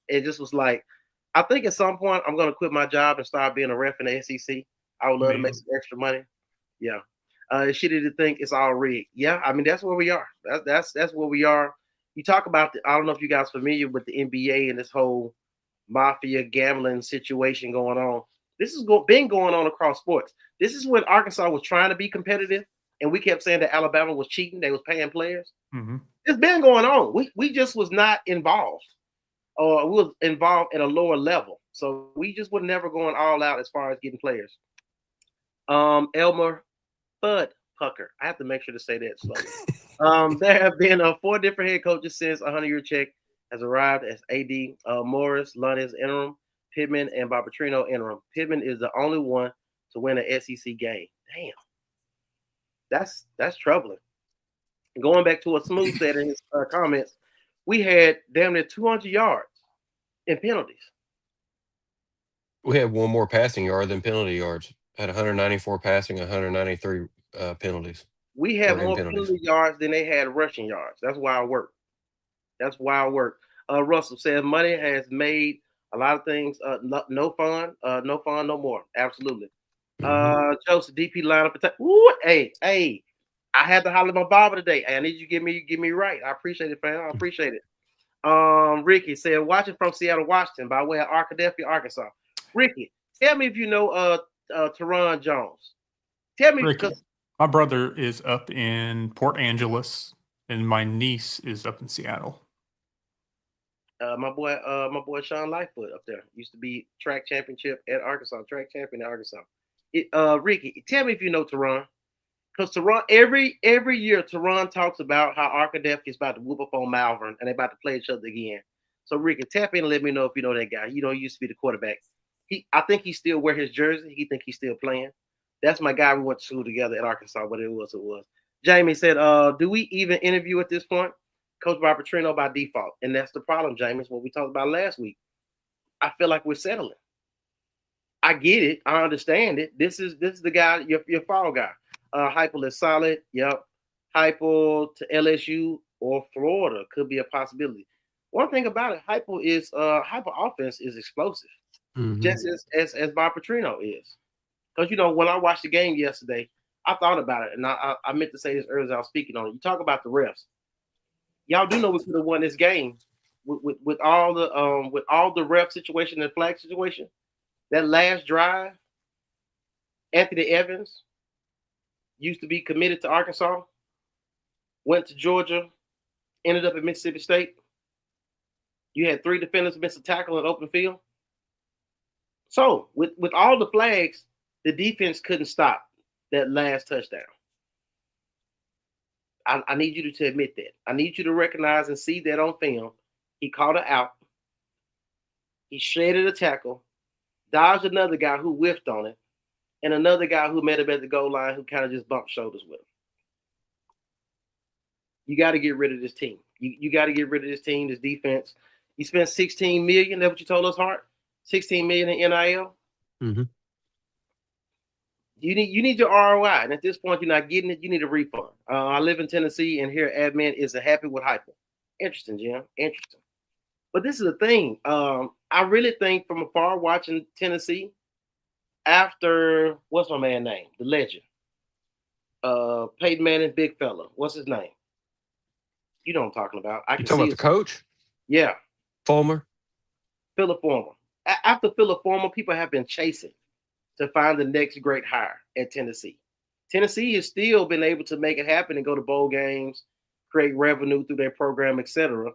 It just was like, I think at some point I'm gonna quit my job and start being a ref in the SEC. I would love to make some extra money. Yeah. She didn't think it's all rigged. Yeah, I mean, that's where we are. That's where we are. You talk about I don't know if you guys are familiar with the NBA and this whole mafia gambling situation going on. This has been going on across sports. This is when Arkansas was trying to be competitive, and we kept saying that Alabama was cheating. They was paying players. Mm-hmm. It's been going on. We just was not involved, or we was involved at a lower level. So we just were never going all out as far as getting players. Elmer Bud Pucker. I have to make sure to say that slowly. There have been 4 different head coaches since 100-year-check has arrived as AD. Morris, Lundy's interim, Pittman, and Barbatrino interim. Pittman is the only one to win an SEC game. Damn. That's troubling. Going back to what Smooth said in his comments, we had damn near 200 yards in penalties. We had one more passing yard than penalty yards. Had 194 passing, 193 penalties. We had more penalty yards than they had rushing yards. That's wild work. Russell says money has made a lot of things no fun, no more. Absolutely. Mm-hmm. Joseph DP lineup attack. Ooh, hey, I had to holler at my barber today. I need you to get me right. I appreciate it, fam. I appreciate it. Ricky said, watching from Seattle, Washington, by way of Arkadelphia, Arkansas. Ricky, tell me if you know Teron Jones. Tell me, Ricky, my brother is up in Port Angeles, and my niece is up in Seattle. My boy Sean Lightfoot up there used to be track championship at Arkansas, track champion at Arkansas. Ricky, tell me if you know Teron. Because Teron, every year, Teron talks about how Arkadelphia is about to whoop up on Malvern and they're about to play each other again. So Ricky, tap in and let me know if you know that guy. He used to be the quarterback. I think he still wear his jersey. He think he's still playing. That's my guy. We went to school together at Arkansas. What it was. Jamie said, "Do we even interview at this point?" Coach by Petrino by default, and that's the problem, Jamie. It's what we talked about last week. I feel like we're settling. I get it. I understand it. This is the guy, your follow guy. Heupel is solid. Yep. Heupel to LSU or Florida could be a possibility. One thing about it, Heupel is Heupel offense is explosive, just as Bob Petrino is. Because when I watched the game yesterday, I thought about it, and I meant to say this earlier as I was speaking on it. You talk about the refs. Y'all do know we could have won this game with all the ref situation and flag situation. That last drive, Anthony Evans used to be committed to Arkansas, went to Georgia, ended up at Mississippi State. You had 3 defenders miss a tackle in open field. So with all the flags, the defense couldn't stop that last touchdown. I need you to admit that. I need you to recognize and see that on film. He called it out. He shaded a tackle, dodged another guy who whiffed on it, and another guy who met him at the goal line who kind of just bumped shoulders with him. You got to get rid of this team. You got to get rid of this team, this defense. You spent $16 million. That's what you told us, Hart? $16 million in NIL? Mm-hmm. You need your ROI, and at this point, you're not getting it. You need a refund. I live in Tennessee, and here admin is happy with Heupel. Interesting, Jim. Interesting. But this is the thing. I really think from afar watching Tennessee, after what's my man name? The legend, Peyton Manning, big fella. What's his name? You know what I'm talking about. You talking about the coach? Yeah, Fulmer. Philip Fulmer. After Philip Fulmer, people have been chasing to find the next great hire at Tennessee. Tennessee has still been able to make it happen and go to bowl games, create revenue through their program, etc.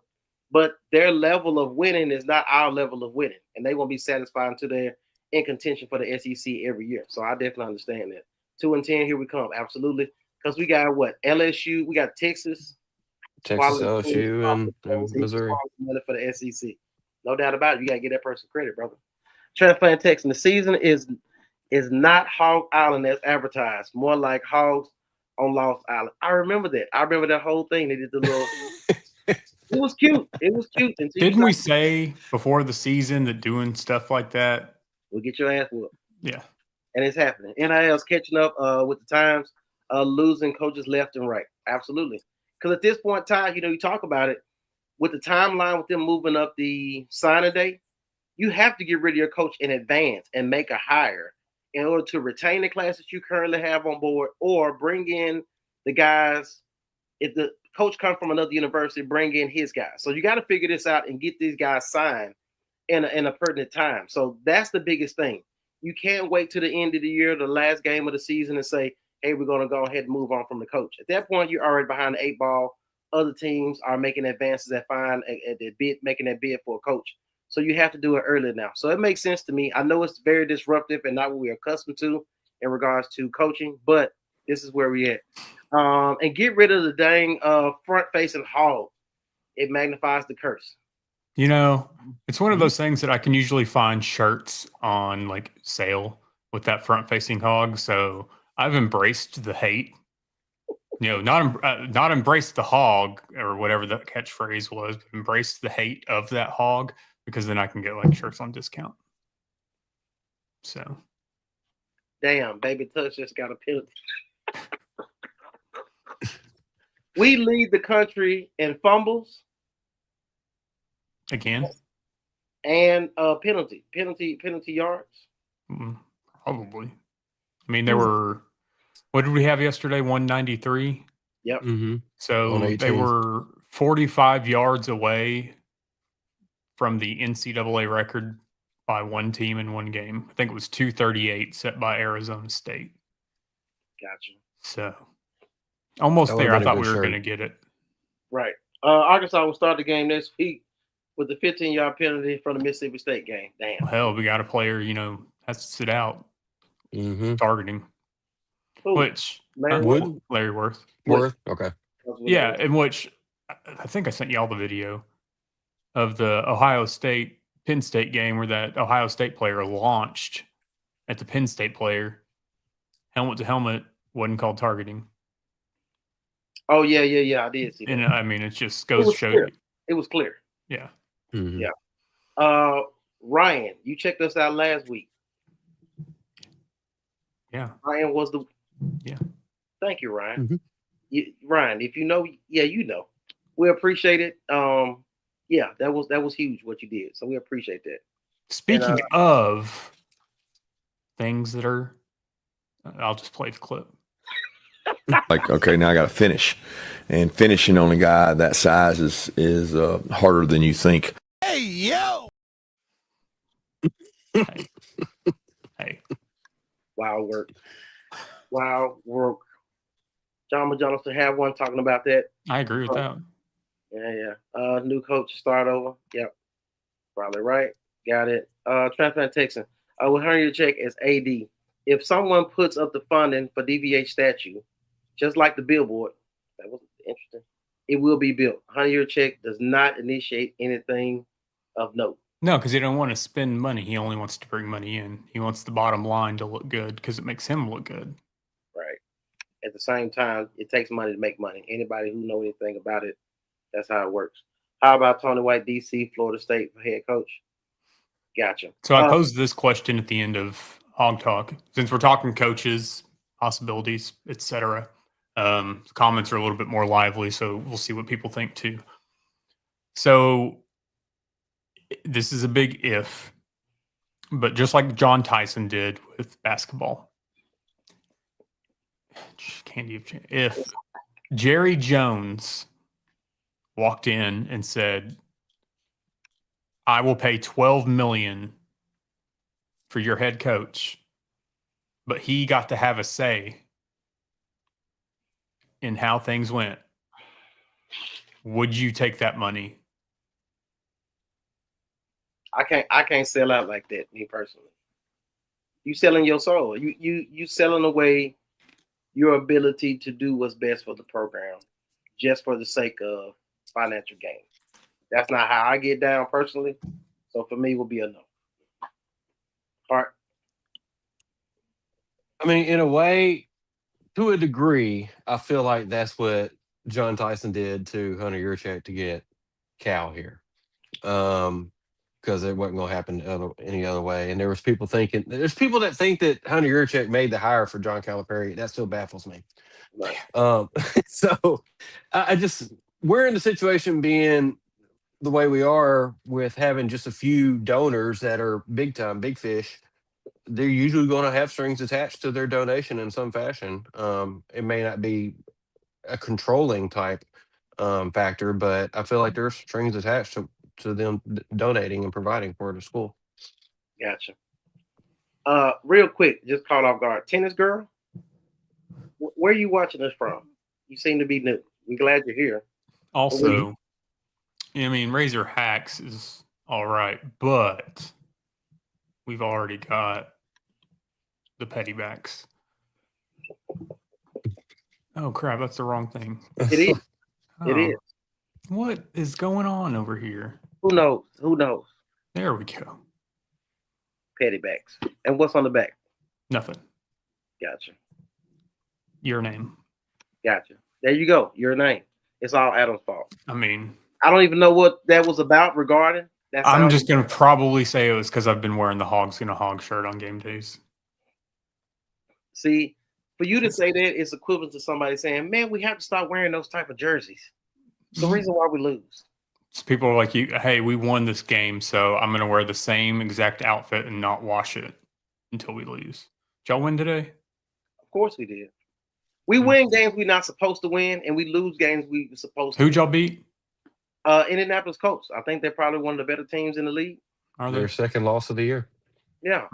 But their level of winning is not our level of winning, and they won't be satisfied until they're in contention for the SEC every year. So I definitely understand that. 2-10, here we come, absolutely. Because we got what? LSU, we got Texas, LSU, and Missouri for the SEC. No doubt about it. You got to give that person credit, brother. Transplant Texas. The season is not Hog Island as advertised, more like Hogs on Lost Island. I remember that. I remember that whole thing. They did the little. It was cute. It was cute. Didn't we say before the season that doing stuff like that will get your ass whooped? Yeah, and it's happening. NIL's catching up with the times, losing coaches left and right. Absolutely. Because at this point in time, you talk about it with the timeline with them moving up the signing day. You have to get rid of your coach in advance and make a hire in order to retain the class that you currently have on board, or bring in the guys. If the coach comes from another university, bring in his guys. So you got to figure this out and get these guys signed in a pertinent time. So that's the biggest thing. You can't wait to the end of the year, the last game of the season, and say, hey, we're going to go ahead and move on from the coach. At that point, you're already behind the 8 ball. Other teams are making advances at the bid, making that bid for a coach. So you have to do it early now. So it makes sense to me. I know it's very disruptive and not what we're accustomed to in regards to coaching, but this is where we're at. And get rid of the dang front-facing hog. It magnifies the curse. It's one of those things that I can usually find shirts on like sale with that front-facing hog. So I've embraced the hate. Not embraced the hog or whatever that catchphrase was, but embraced the hate of that hog, because then I can get like shirts on discount. So, damn, Baby Touch just got a penalty. We lead the country in fumbles again, and penalty yards. Probably. I mean, there were. What did we have yesterday? 193. Yep. Mm-hmm. So they were 45 yards away from the NCAA record by one team in one game. I think it was 238 set by Arizona State. Gotcha. So almost there. I thought we were going to get it. Right. Arkansas will start the game next week with the 15-yard penalty from the Mississippi State game. Damn. Well, hell, we got a player, has to sit out targeting. Who? Which Larry Wood? Larry Worth. Worth? Okay. Yeah, in which I think I sent you all the video of the Ohio State Penn State game where that Ohio State player launched at the Penn State player, helmet to helmet, wasn't called targeting. Oh yeah, I did see that. And I mean, it just goes to show you. It was clear. Yeah. Mm-hmm. Yeah. Ryan, you checked us out last week. Yeah. Ryan was the. Yeah. Thank you, Ryan. Ryan, if you know, you know. We appreciate it. Yeah, that was huge what you did. So we appreciate that. Speaking of things that are, I'll just play the clip. Like, okay, now I got to finish, and finishing on a guy that size is harder than you think. Hey, yo! Hey. Wild work. John Johnson had one talking about that. I agree with that. Yeah. New coach start over. Yep. Probably right. Got it. Transplant Texan. With Hunter check as AD. If someone puts up the funding for DVH statue, just like the billboard, that was interesting, it will be built. Hunter check does not initiate anything of note. No, because he don't want to spend money. He only wants to bring money in. He wants the bottom line to look good because it makes him look good. Right. At the same time, it takes money to make money. Anybody who know anything about it, that's how it works. How about Tony White, DC, Florida State head coach? Gotcha. So I posed this question at the end of Hog Talk. Since we're talking coaches, possibilities, etc., comments are a little bit more lively, so we'll see what people think too. So this is a big if, but just like John Tyson did with basketball, if Jerry Jones walked in and said, I will pay $12 million for your head coach, but he got to have a say in how things went, would you take that money? I can't sell out like that, me personally. You selling your soul. You selling away your ability to do what's best for the program just for the sake of financial gain. That's not how I get down personally. So for me, it will be a no. Heart. I mean, in a way, to a degree, I feel like that's what John Tyson did to Hunter Yurchek to get Cal here. Because it wasn't going to happen any other way. And there's people that think that Hunter Yurchek made the hire for John Calipari. That still baffles me. Right. So we're in the situation being the way we are with having just a few donors that are big time, big fish. They're usually going to have strings attached to their donation in some fashion. It may not be a controlling type factor, but I feel like there's strings attached to them donating and providing for the school. Gotcha. Real quick, just caught off guard. Tennis girl, where are you watching this from? You seem to be new. We're glad you're here. Also, I mean, Razor Hacks is all right, but we've already got the Pettybacks. Oh crap, that's the wrong thing. It is. It is. What is going on over here? Who knows? There we go. Pettybacks. And what's on the back? Nothing. Gotcha. Your name. Gotcha. There you go. Your name. It's all Adam's fault. I mean, I don't even know what that was about regarding. I'm just going to probably say it was because I've been wearing the Hogs in a Hog shirt on game days. See, for you to say that is equivalent to somebody saying, man, we have to start wearing those type of jerseys. It's the reason why we lose. So people are like, hey, we won this game, so I'm going to wear the same exact outfit and not wash it until we lose. Did y'all win today? Of course we did. We win games we're not supposed to win, and we lose games we were supposed to. Who'd y'all beat? Indianapolis Colts. I think they're probably one of the better teams in the league. Are they? Their second loss of the year. Yeah.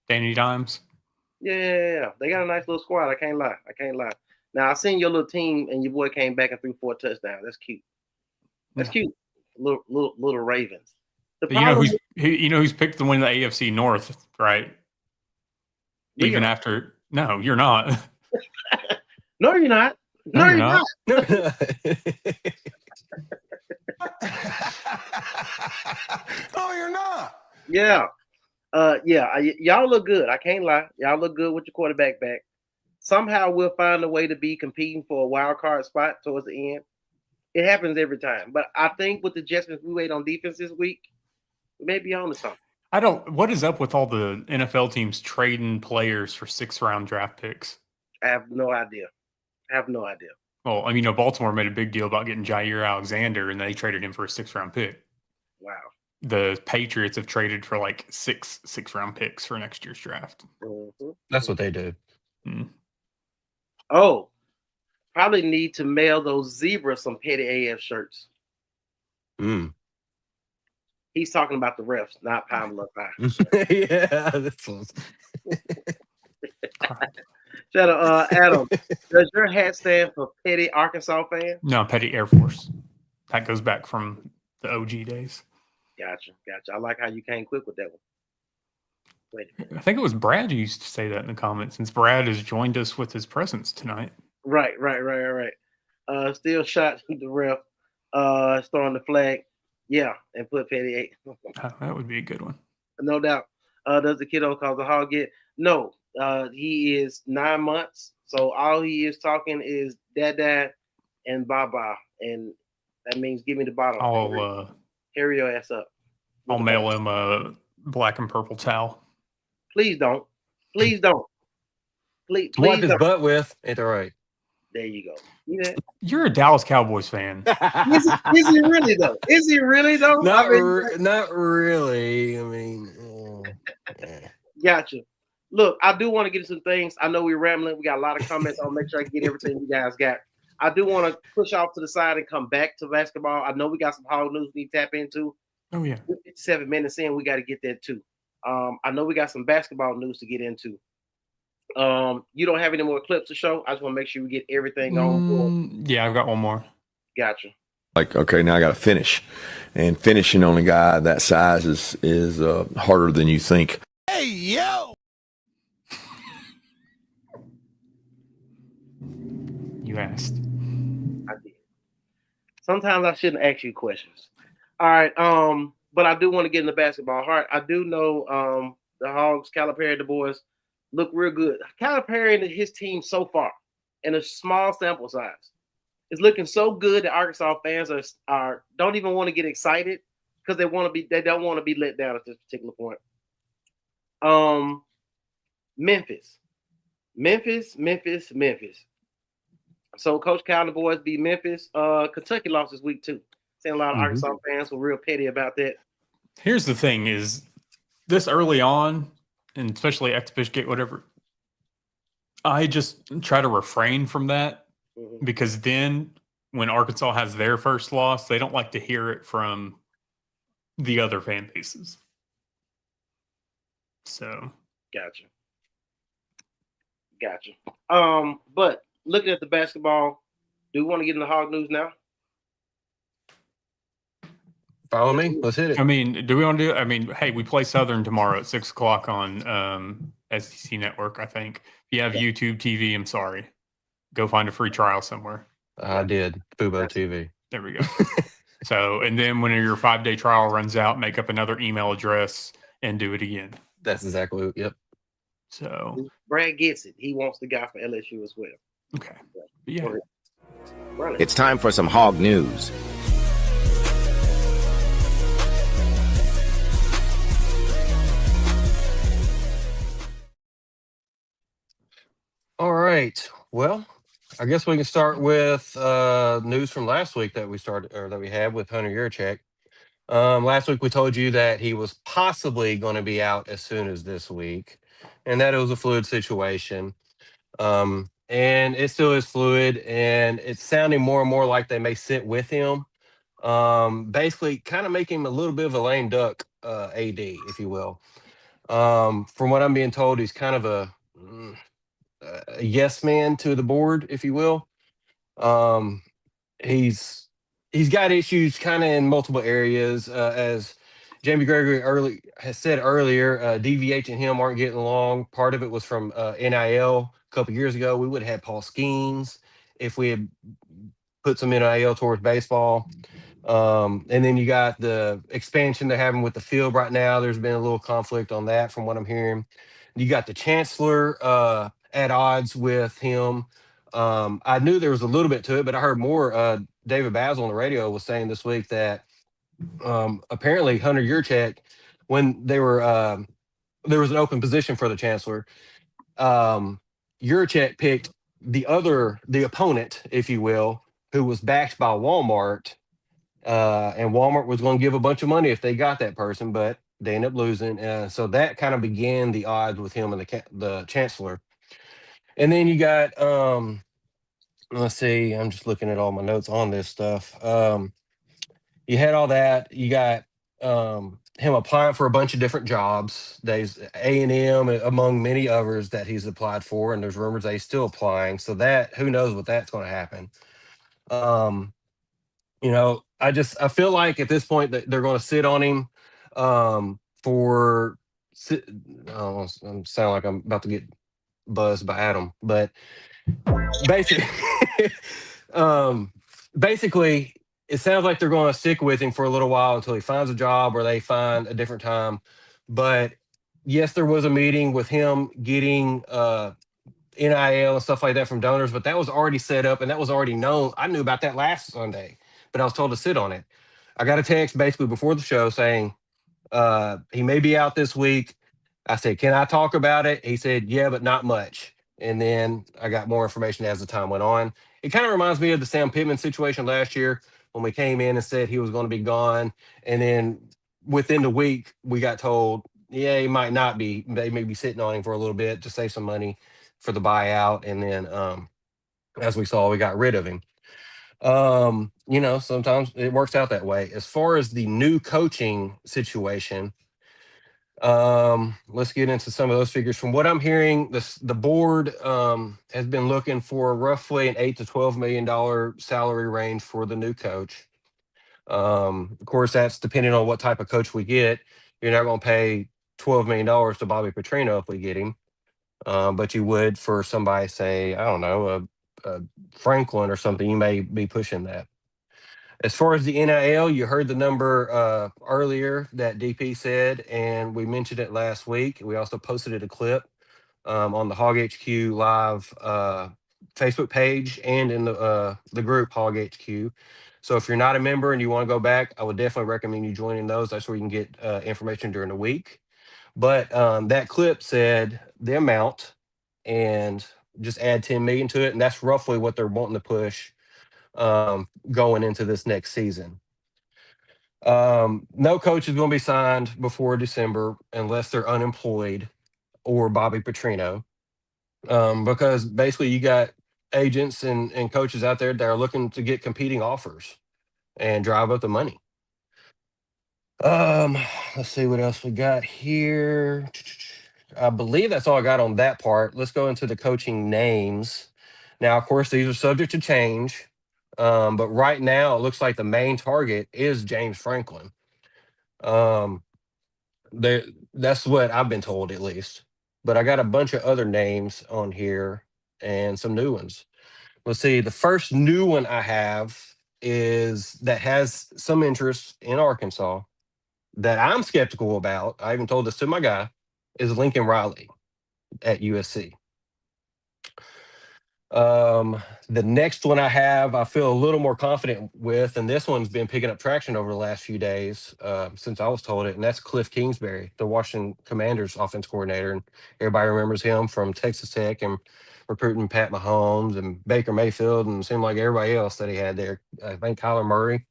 Danny Dimes. Yeah. They got a nice little squad. I can't lie. Now, I seen your little team, and your boy came back and threw 4 touchdowns. That's cute. Cute. little Ravens. The But you know problem, who's picked to win the AFC North, right? Even Leon. after no, you're not. No, you're not. No, No, you're you're not. not. No, you're not. Yeah. Y'all look good. I can't lie. Y'all look good with your quarterback back. Somehow we'll find a way to be competing for a wild card spot towards the end. It happens every time. But I think with the adjustments we made on defense this week, we may be on to something. What is up with all the NFL teams trading players for 6th-round draft picks? I have no idea. Well, I mean, Baltimore made a big deal about getting Jair Alexander, and they traded him for a 6th-round pick. Wow. The Patriots have traded for like 6th-round picks for next year's draft. Mm-hmm. That's what they do. Mm. Oh, probably need to mail those zebras some petty AF shirts. He's talking about the refs, not Pamela Pie. Yeah, this was. Shut up, Adam. Does your hat stand for petty Arkansas fan? No, Petty Air Force. That goes back from the OG days. Gotcha. I like how you came quick with that one. Wait a minute. I think it was Brad who used to say that in the comments, since Brad has joined us with his presence tonight. Right. Still shot the ref. Throwing the flag. Yeah, and put petty 8. That would be a good one. No doubt. Does the kiddo cause the hog get? No. He is 9 months, so all he is talking is dad and baba, and that means give me the bottle. Hurry your ass up. I'll mail him a black and purple towel. Please don't. Please Wipe his don't. butt with. Ain't that right? There you go. Yeah. You're a Dallas Cowboys fan. Is he really though? Not really. I mean, yeah. Gotcha. Look, I do want to get to some things. I know we're rambling. We got a lot of comments. I'll make sure I get everything you guys got. I do want to push off to the side and come back to basketball. I know we got some hog news we need to tap into. Oh, yeah. 57 minutes in, we got to get that too. I know we got some basketball news to get into. You don't have any more clips to show? I just want to make sure we get everything on board. Yeah, I've got one more. Gotcha. Like, okay, now I got to finish. And finishing on a guy that size is harder than you think. Hey, yo! You asked. I did. Sometimes I shouldn't ask you questions. All right. But I do want to get into basketball. Heart. I do know the Hogs, Calipari, the boys look real good. Calipari and his team so far, in a small sample size, is looking so good that Arkansas fans are don't even want to get excited because they don't want to be let down at this particular point. Memphis. So Coach Cal and the boys beat Memphis. Kentucky lost this week too. Seeing a lot of Arkansas fans were real petty about that. Here's the thing: is this early on, and especially after Fishgate, whatever. I just try to refrain from that because then when Arkansas has their first loss, they don't like to hear it from the other fan bases. So, Gotcha. But looking at the basketball, do we want to get into hog news now? Follow me. Let's hit it. I mean, do we want to do it? I mean, hey, we play Southern tomorrow at 6:00 on SEC Network, I think. If you have YouTube TV, I'm sorry. Go find a free trial somewhere. I did. Fubo TV. There we go. So, and then when your 5-day trial runs out, make up another email address and do it again. That's exactly what, yep. So Brad gets it. He wants the guy for LSU as well. Okay. Yeah. It's time for some hog news. All right. Well, I guess we can start with news from last week that we had with Hunter Yurchek. Last week we told you that he was possibly going to be out as soon as this week, and that it was a fluid situation. And it still is fluid, and it's sounding more and more like they may sit with him. Basically, kind of make him a little bit of a lame duck AD, if you will. From what I'm being told, he's kind of a yes man to the board, if you will. He's he's got issues kind of in multiple areas. As Jamie Gregory has said earlier, DVH and him aren't getting along. Part of it was from NIL a couple years ago. We would have had Paul Skeens if we had put some NIL towards baseball. And then you got the expansion they're having with the field right now. There's been a little conflict on that from what I'm hearing. You got the chancellor at odds with him. I knew there was a little bit to it, but I heard more. David Basil on the radio was saying this week that apparently Hunter Yurchek, when they were there was an open position for the chancellor, Yurchek picked the opponent, if you will, who was backed by Walmart, and Walmart was going to give a bunch of money if they got that person, but they ended up losing. So that kind of began the odds with him and the chancellor. And then you got let's see, I'm just looking at all my notes on this stuff. You had all that. You got him applying for a bunch of different jobs. There's A&M among many others that he's applied for, and there's rumors that he's still applying. So that, who knows what that's going to happen. I feel like at this point that they're going to sit on him for. I sound like I'm about to get buzzed by Adam, but basically, basically, it sounds like they're going to stick with him for a little while until he finds a job or they find a different time. But yes, there was a meeting with him getting NIL and stuff like that from donors, but that was already set up and that was already known. I knew about that last Sunday, but I was told to sit on it. I got a text basically before the show saying he may be out this week. I said, "Can I talk about it?" He said, "Yeah, but not much." And then I got more information as the time went on. It kind of reminds me of the Sam Pittman situation last year when we came in and said he was going to be gone. And then within the week, we got told, yeah, he might not be. They may be sitting on him for a little bit to save some money for the buyout. And then, as we saw, we got rid of him. Sometimes it works out that way. As far as the new coaching situation, let's get into some of those figures. From what I'm hearing, the board has been looking for roughly an $8 to $12 million salary range for the new coach. Of course, that's depending on what type of coach we get. You're not going to pay $12 million to Bobby Petrino if we get him, but you would for somebody, say, I don't know, a Franklin or something. You may be pushing that. As far as the NIL, you heard the number earlier that DP said, and we mentioned it last week. We also posted a clip on the Hog HQ Live Facebook page and in the group Hog HQ. So if you're not a member and you want to go back, I would definitely recommend you joining those. That's where you can get information during the week. But that clip said the amount and just add 10 million to it, and that's roughly what they're wanting to push going into this next season. No coach is going to be signed before December unless they're unemployed or Bobby Petrino, because basically you got agents and coaches out there that are looking to get competing offers and drive up the money. Let's see what else we got here. I believe that's all I got on that part. Let's go into the coaching names. Now, of course, these are subject to change. But right now, it looks like the main target is James Franklin. That's what I've been told, at least. But I got a bunch of other names on here and some new ones. Let's see. The first new one I have is that has some interest in Arkansas that I'm skeptical about. I even told this to my guy, is Lincoln Riley at USC. The next one I have, I feel a little more confident with, and this one's been picking up traction over the last few days since I was told it, and that's Cliff Kingsbury, the Washington Commanders offense coordinator. And everybody remembers him from Texas Tech and recruiting Pat Mahomes and Baker Mayfield, and it seemed like everybody else that he had there. I think Kyler Murray.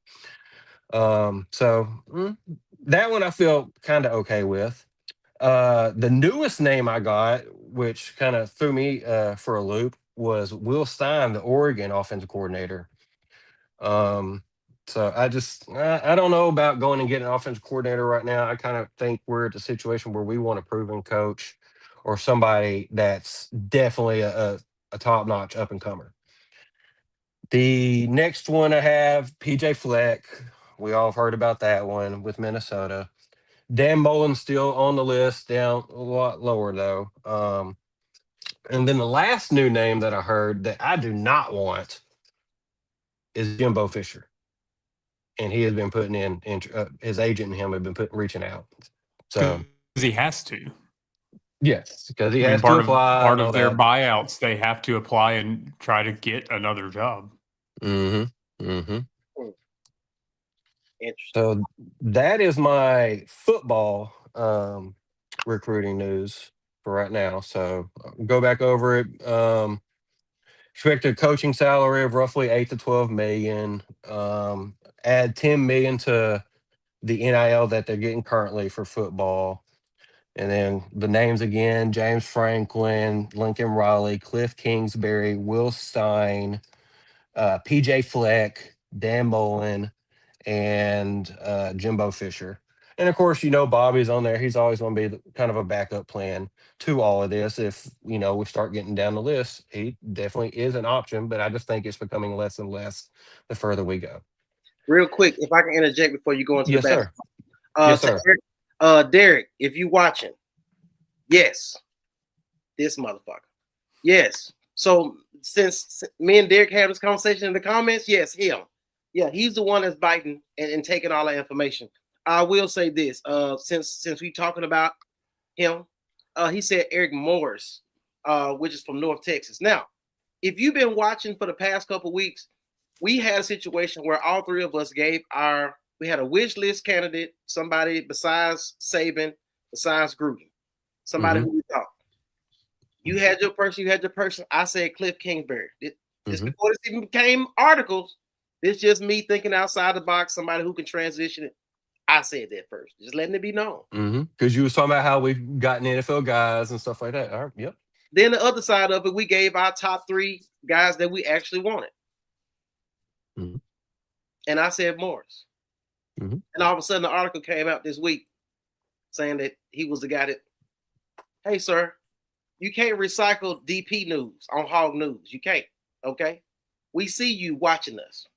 That one I feel kind of okay with. The newest name I got, which kind of threw me for a loop, was Will Stein, the Oregon offensive coordinator. So I don't know about going and getting an offensive coordinator right now. I kind of think we're at the situation where we want a proven coach or somebody that's definitely a top-notch up-and-comer. The next one I have PJ Fleck. We all have heard about that one with Minnesota. Dan Mullen's still on the list, down a lot lower though. And then the last new name that I heard that I do not want is Jimbo Fisher, and he has been putting in his agent and him have been reaching out. So Because he has to. yes, because he I mean, has to apply part and all of their that. buyouts, they have to apply and try to get another job. Mm-hmm. Mm-hmm. Interesting. So that is my football recruiting news for right now. So go back over it. Expected coaching salary of roughly 8 to 12 million. Add 10 million to the NIL that they're getting currently for football. And then the names again: James Franklin, Lincoln Riley, Cliff Kingsbury, Will Stein, PJ Fleck, Dan Mullen, and Jimbo Fisher. And of course, Bobby's on there. He's always going to be kind of a backup plan to all of this. If, we start getting down the list, he definitely is an option, but I just think it's becoming less and less the further we go. Real quick, if I can interject before you go into Yes, the sir. basketball. Yes, sir. Derek, if you watching, yes, this motherfucker. Yes. So since me and Derek had this conversation in the comments, yes, him. Yeah, he's the one that's biting and taking all that information. I will say this: since we talking about him, he said Eric Morris, which is from North Texas. Now, if you've been watching for the past couple of weeks, we had a situation where all three of us we had a wish list candidate, somebody besides Saban, besides Gruden, somebody who we thought. You had your person. I said Cliff Kingsbury. Just before this even became articles, it's just me thinking outside the box, somebody who can transition it. I said that first, just letting it be known. Because you was talking about how we've gotten NFL guys and stuff like that. All right, yep. Then the other side of it, we gave our top 3 guys that we actually wanted. And I said Morris. And all of a sudden, the article came out this week saying that he was the guy that, hey, sir, you can't recycle DP news on Hog News. You can't, okay? We see you watching us.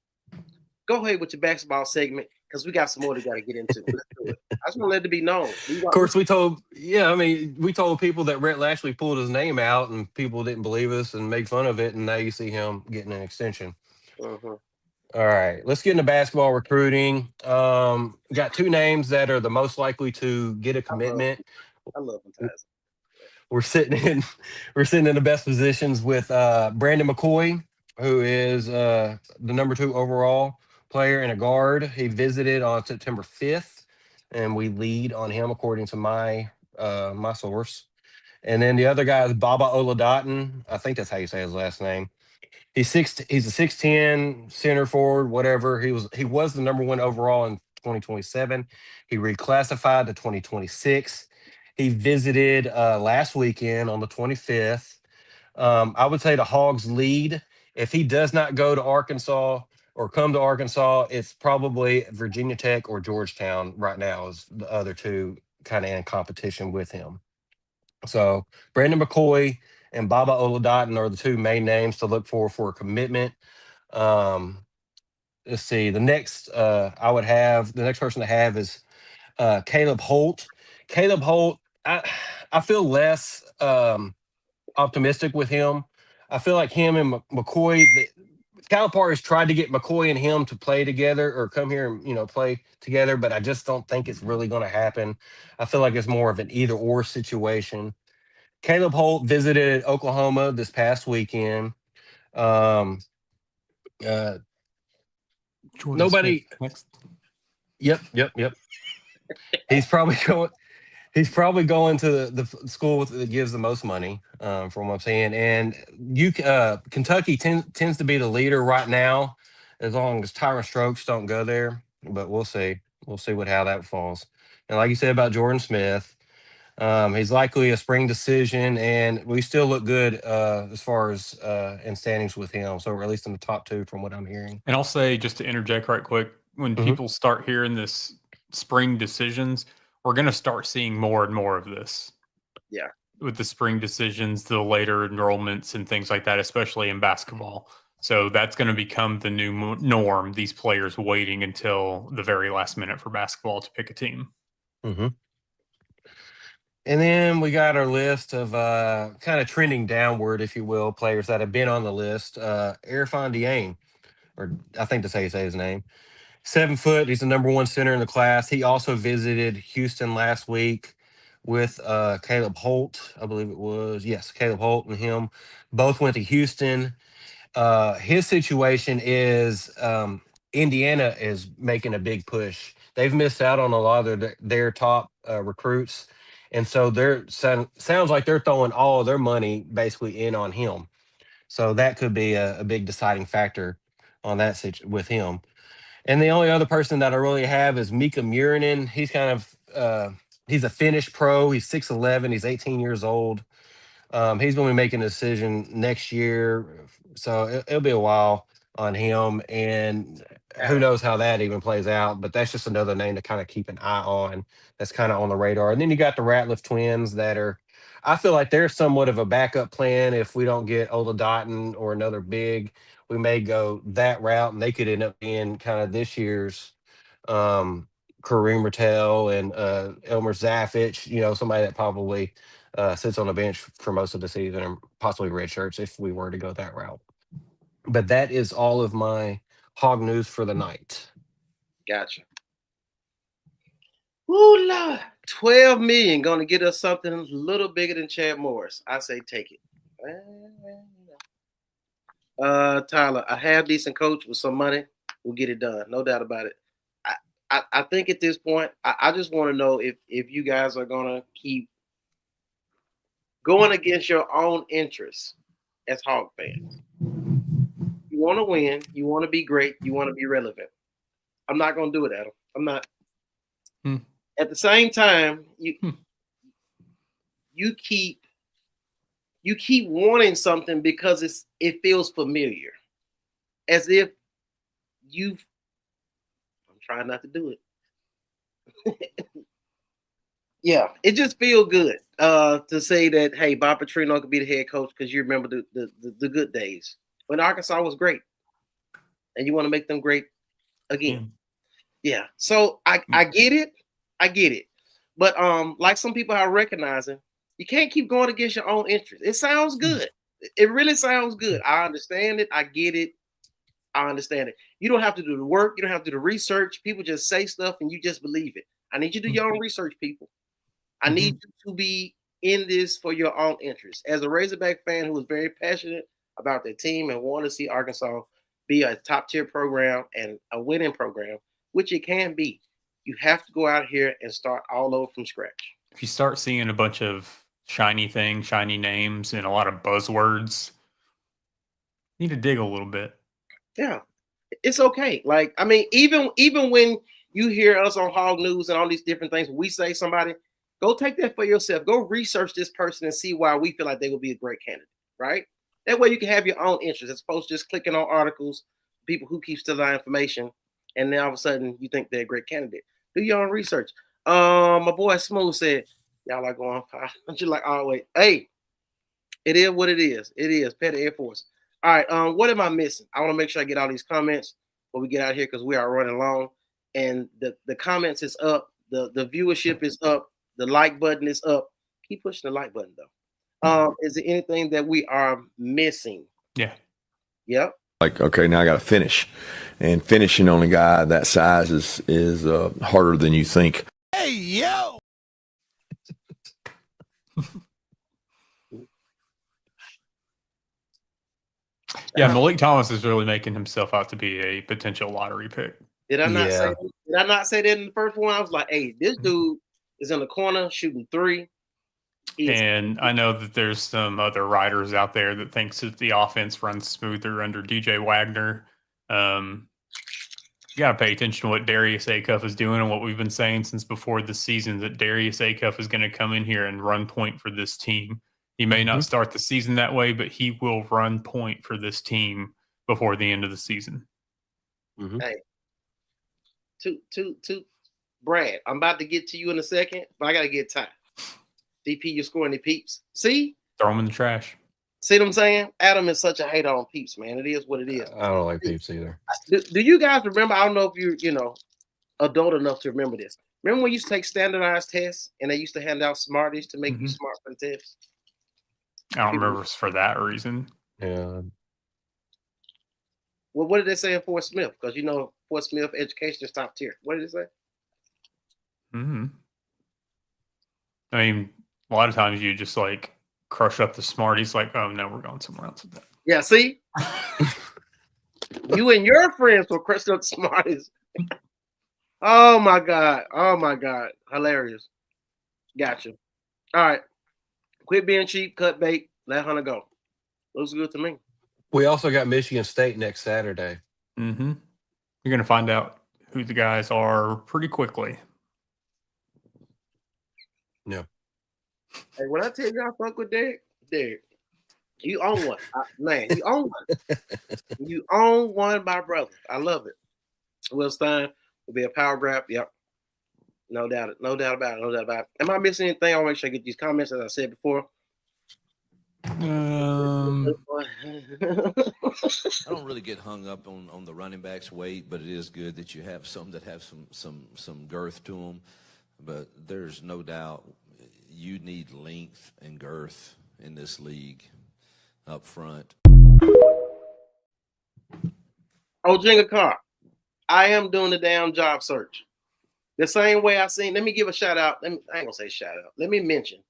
Go ahead with your basketball segment because we got some more to got to get into. Let's do it. I just want to let it be known. Of course, we told people that Rhett Lashley pulled his name out and people didn't believe us and made fun of it, and now you see him getting an extension. All right, let's get into basketball recruiting. Got 2 names that are the most likely to get a commitment. I love them. We're sitting in the best positions with Brandon McCoy, who is the number 2 overall player and a guard. He visited on September 5th, and we lead on him according to my source. And then the other guy is Baba Oladotten. I think that's how you say his last name. He's a 6'10" center forward, whatever. He was the number 1 overall in 2027. He reclassified to 2026. He visited last weekend on the 25th. I would say the Hogs lead. If he does not go to Arkansas or come to Arkansas, it's probably Virginia Tech or Georgetown right now is the other 2 kind of in competition with him. So Brandon McCoy and Baba Oladotten are the 2 main names to look for a commitment. Let's see. The next person to have is Caleb Holt. Caleb Holt, I feel less optimistic with him. I feel like him and McCoy, Calipari has tried to get McCoy and him to play together or come here and play together, but I just don't think it's really going to happen. I feel like it's more of an either or situation. Caleb Holt visited Oklahoma this past weekend. Nobody. Next. Yep. He's probably going to the school that gives the most money, from what I'm saying. And Kentucky tends to be the leader right now, as long as Tyron Strokes don't go there. But we'll see. We'll see how that falls. And like you said about Jordan Smith, he's likely a spring decision, and we still look good as far as in standings with him. So we're at least in the top 2 from what I'm hearing. And I'll say, just to interject right quick, when people start hearing this spring decisions, we're going to start seeing more and more of this. Yeah. With the spring decisions, the later enrollments and things like that, especially in basketball. So that's going to become the new norm, these players waiting until the very last minute for basketball to pick a team. Mm-hmm. And then we got our list of kind of trending downward, if you will, players that have been on the list. Erfan Dieng, or I think that's how you say his name. 7 foot. He's the number one center in the class. He also visited Houston last week with Caleb Holt, I believe it was. Yes, Caleb Holt and him both went to Houston. His situation is Indiana is making a big push. They've missed out on a lot of their top recruits, and so sounds like they're throwing all of their money basically in on him. So that could be a big deciding factor on that with him. And the only other person that I really have is Mika Murinen. He's kind of he's a Finnish pro. He's 6'11". He's 18 years old. He's going to be making a decision next year, so it'll be a while on him, and who knows how that even plays out. But that's just another name to kind of keep an eye on. That's kind of on the radar. And then you got the Ratliff twins that are, I feel like they're somewhat of a backup plan. If we don't get Ola Dotton or another big, we may go that route, and they could end up being kind of this year's Kareem Rattel and Elmer Zaffich. Somebody that probably sits on the bench for most of the season and possibly red shirts if we were to go that route. But that is all of my hog news for the night. Gotcha. Ooh, Lord. 12 million going to get us something a little bigger than Chad Morris. I say take it. Tyler, a half decent coach with some money will get it done. No doubt about it. I think at this point, I just want to know if you guys are going to keep going against your own interests as Hog fans. You want to win. You want to be great. You want to be relevant. I'm not going to do it, Adam. I'm not. At the same time, you keep wanting something because it feels familiar, as if I'm trying not to do it. Yeah, it just feels good to say that, hey, Bob Petrino could be the head coach because you remember the good days when Arkansas was great, and you want to make them great again. Yeah, so I get it. I get it. But like some people are recognizing, you can't keep going against your own interest. It sounds good. It really sounds good. I understand it. I get it. I understand it. You don't have to do the work. You don't have to do the research. People just say stuff and you just believe it. I need you to do your own research, people. I need you to be in this for your own interest. As a Razorback fan who is very passionate about their team and want to see Arkansas be a top-tier program and a winning program, which it can be, you have to go out here and start all over from scratch. If you start seeing a bunch of shiny things, shiny names, and a lot of buzzwords, you need to dig a little bit. Yeah, it's okay. Like, I mean, even when you hear us on Hog News and all these different things, we say somebody, go take that for yourself. Go research this person and see why we feel like they will be a great candidate, right? That way you can have your own interest as opposed to just clicking on articles, people who keep still that information, and then all of a sudden you think they're a great candidate. Do your own research. My boy Smooth said, y'all are going 500 like, oh, wait. Hey, it is what it is. It is. Petty Air Force. All right, what am I missing? I want to make sure I get all these comments before we get out here because we are running long. And the comments is up. The viewership is up. The like button is up. Keep pushing the like button, though. Is there anything that we are missing? Yeah. Yep. Like, okay, now I got to finish. And finishing on a guy that size is harder than you think. Hey, yo! Yeah, Malik Thomas is really making himself out to be a potential lottery pick. Did I not say that in the first one? I was like, hey, this dude is in the corner shooting three. And I know that there's some other writers out there that thinks that the offense runs smoother under DJ Wagner. You got to pay attention to what Darius Acuff is doing and what we've been saying since before the season, that Darius Acuff is going to come in here and run point for this team. He may not start the season that way, but he will run point for this team before the end of the season. Hey, to Brad, I'm about to get to you in a second, but I got to get Ty. DP, you're scoring the peeps. See? Throw them in the trash. See what I'm saying? Adam is such a hater on Peeps, man. It is what it is. I don't like Peeps either. Do you guys remember? I don't know if you're adult enough to remember this. Remember when you used to take standardized tests and they used to hand out Smarties to make you smart for the test? I don't remember if it's for that reason. Yeah. Well, what did they say in Fort Smith? Because Fort Smith education is top tier. What did it say? Mm-hmm. I mean, a lot of times you just like crush up the Smarties, like, oh no, we're going somewhere else with that. Yeah, see? You and your friends will crush up the Smarties. Oh my God. Oh my God. Hilarious. Gotcha. All right. Quit being cheap, cut bait, let Hunter go. Looks good to me. We also got Michigan State next Saturday. Mm-hmm. You're going to find out who the guys are pretty quickly. Yeah. Hey, when I tell you I fuck with Derek, you own one. Man, you own one. You own one, my brother. I love it. Will Stein will be a power grab. Yep. No doubt about it. No doubt about it. Am I missing anything? I want to make sure I get these comments, as I said before. I don't really get hung up on the running back's weight, but it is good that you have some that have some girth to them. But there's no doubt you need length and girth in this league up front. Oh, Jenga Carr, I am doing the damn job search. The same way I seen. Let me give a shout out. I ain't gonna say shout out. Let me mention.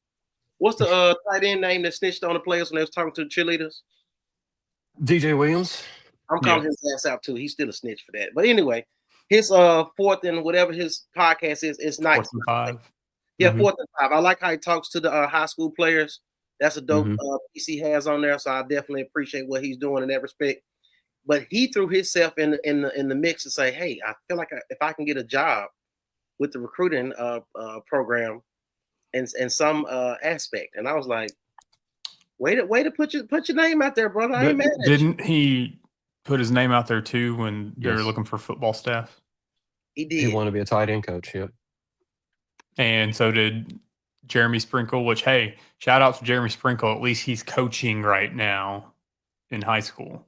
What's the tight end name that snitched on the players when they was talking to the cheerleaders? DJ Williams. I'm calling his ass out too. He's still a snitch for that. But anyway, his fourth and whatever his podcast is nice. 4th and 5. Yeah, 4th and 5. I like how he talks to the high school players. That's a dope piece he has on there. So I definitely appreciate what he's doing in that respect. But he threw himself in the mix to say, hey, I feel like if I can get a job with the recruiting program in some aspect, and I was like, way to put your name out there, brother. I ain't mad at you. Didn't he put his name out there too when they were looking for football staff? He did. He wanted to be a tight end coach. Yep. And so did Jeremy Sprinkle. Which, hey, shout out to Jeremy Sprinkle. At least he's coaching right now in high school.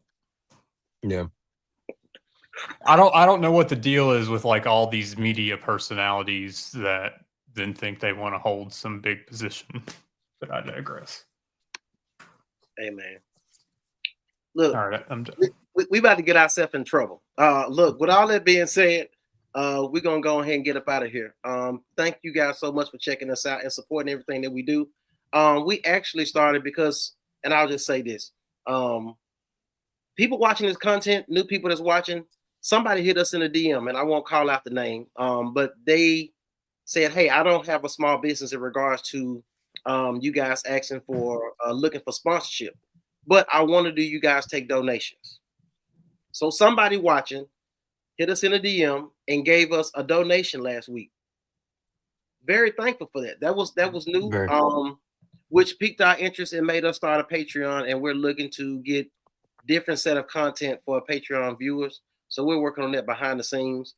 Yeah. I don't know what the deal is with like all these media personalities that then think they want to hold some big position. But I digress. Hey man, look, all right, I'm done. We about to get ourselves in trouble. Look, with all that being said, we're gonna go ahead and get up out of here. Thank you guys so much for checking us out and supporting everything that we do. We actually started because, and I'll just say this: people watching this content, new people that's watching, somebody hit us in a DM, and I won't call out the name, but they said, hey, I don't have a small business in regards to you guys asking for looking for sponsorship, but I want to do you guys take donations. So somebody watching hit us in a DM and gave us a donation last week. Very thankful for that. That was new, which piqued our interest and made us start a Patreon, and we're looking to get different set of content for Patreon viewers. So we're working on that behind the scenes.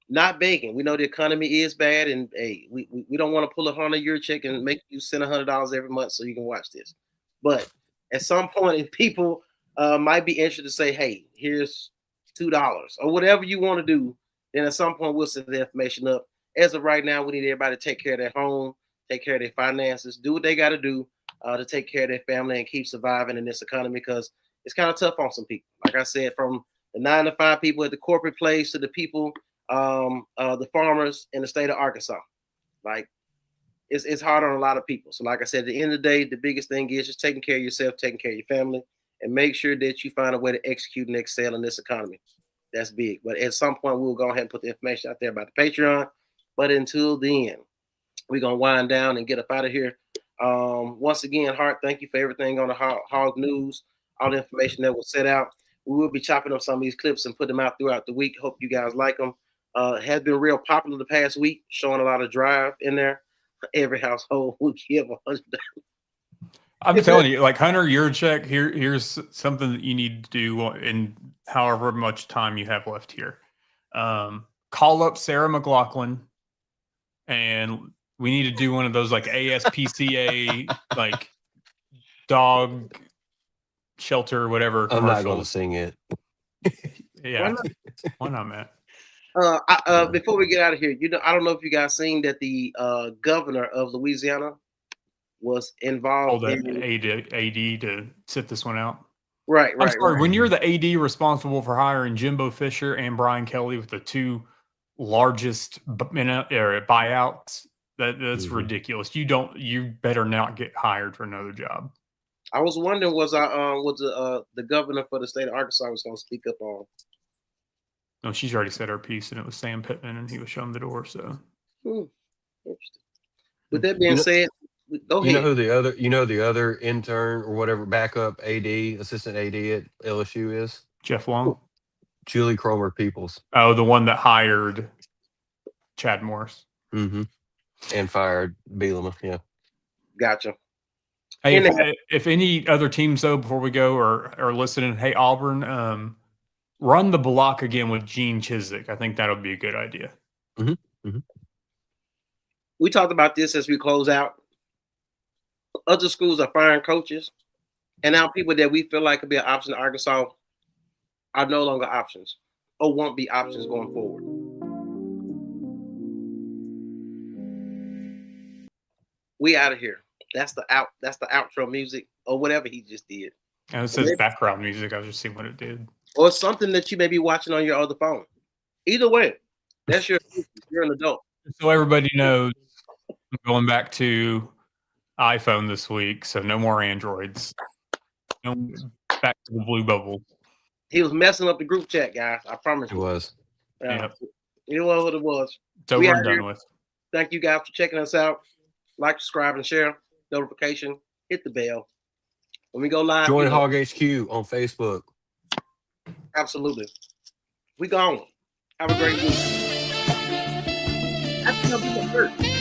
Not begging. We know the economy is bad, and hey, we don't want to pull a $100 check and make you send $100 every month so you can watch this. But at some point, if people might be interested to say, hey, here's $2 or whatever you want to do, then at some point we'll set the information up. As of right now, we need everybody to take care of their home, take care of their finances, do what they got to do to take care of their family and keep surviving in this economy, because it's kind of tough on some people. Like I said, from the 9-to-5 people at the corporate place to the people, the farmers in the state of Arkansas. Like it's hard on a lot of people. So like I said, at the end of the day, the biggest thing is just taking care of yourself, taking care of your family, and make sure that you find a way to execute and excel in this economy. That's big. But at some point, we'll go ahead and put the information out there about the Patreon. But until then, we're going to wind down and get up out of here. Once again, Hart, thank you for everything on the Hog News, all the information that was set out. We will be chopping up some of these clips and put them out throughout the week. Hope you guys like them. Has been real popular the past week, showing a lot of drive in there. Every household will give $100. I'm telling you, like Hunter, your check here's something that you need to do in however much time you have left here. Call up Sarah McLaughlin, and we need to do one of those like ASPCA like dog shelter, whatever. I'm not going to commercials. sing it. Yeah. Why not, Matt? Before we get out of here, I don't know if you guys seen that the governor of Louisiana was involved Told in AD to sit this one out. Right. I'm sorry. When you're the AD responsible for hiring Jimbo Fisher and Brian Kelly with the two largest buyouts, that's ridiculous. You better not get hired for another job. I was wondering, was the governor for the state of Arkansas was going to speak up on? No, she's already said her piece, and it was Sam Pittman, and he was showing the door. So, interesting. With that being said, go ahead. You know the other intern or whatever backup assistant AD at LSU is Jeff Long, Julie Cromer Peoples. Oh, the one that hired Chad Morris, and fired Bielema. Yeah, gotcha. Hey, if any other teams though, before we go, are listening, hey Auburn, run the block again with Gene Chizik. I think that'll be a good idea. We talked about this as we close out. Other schools are firing coaches, and now people that we feel like could be an option in Arkansas are no longer options or won't be options going forward. We out of here. That's the outro music or whatever he just did. And it says background music. I was just seeing what it did. Or something that you may be watching on your other phone. Either way, that's you're an adult. So everybody knows I'm going back to iPhone this week, so no more Androids. No, back to the blue bubble. He was messing up the group chat, guys. I promise you. It was. Yep. You know what it was. So we're done with. Thank you guys for checking us out. Like, subscribe, and share. Notification. Hit the bell. When we go live. Join Hog HQ on Facebook. Absolutely. We gone. Have a great week. That's gonna be the first.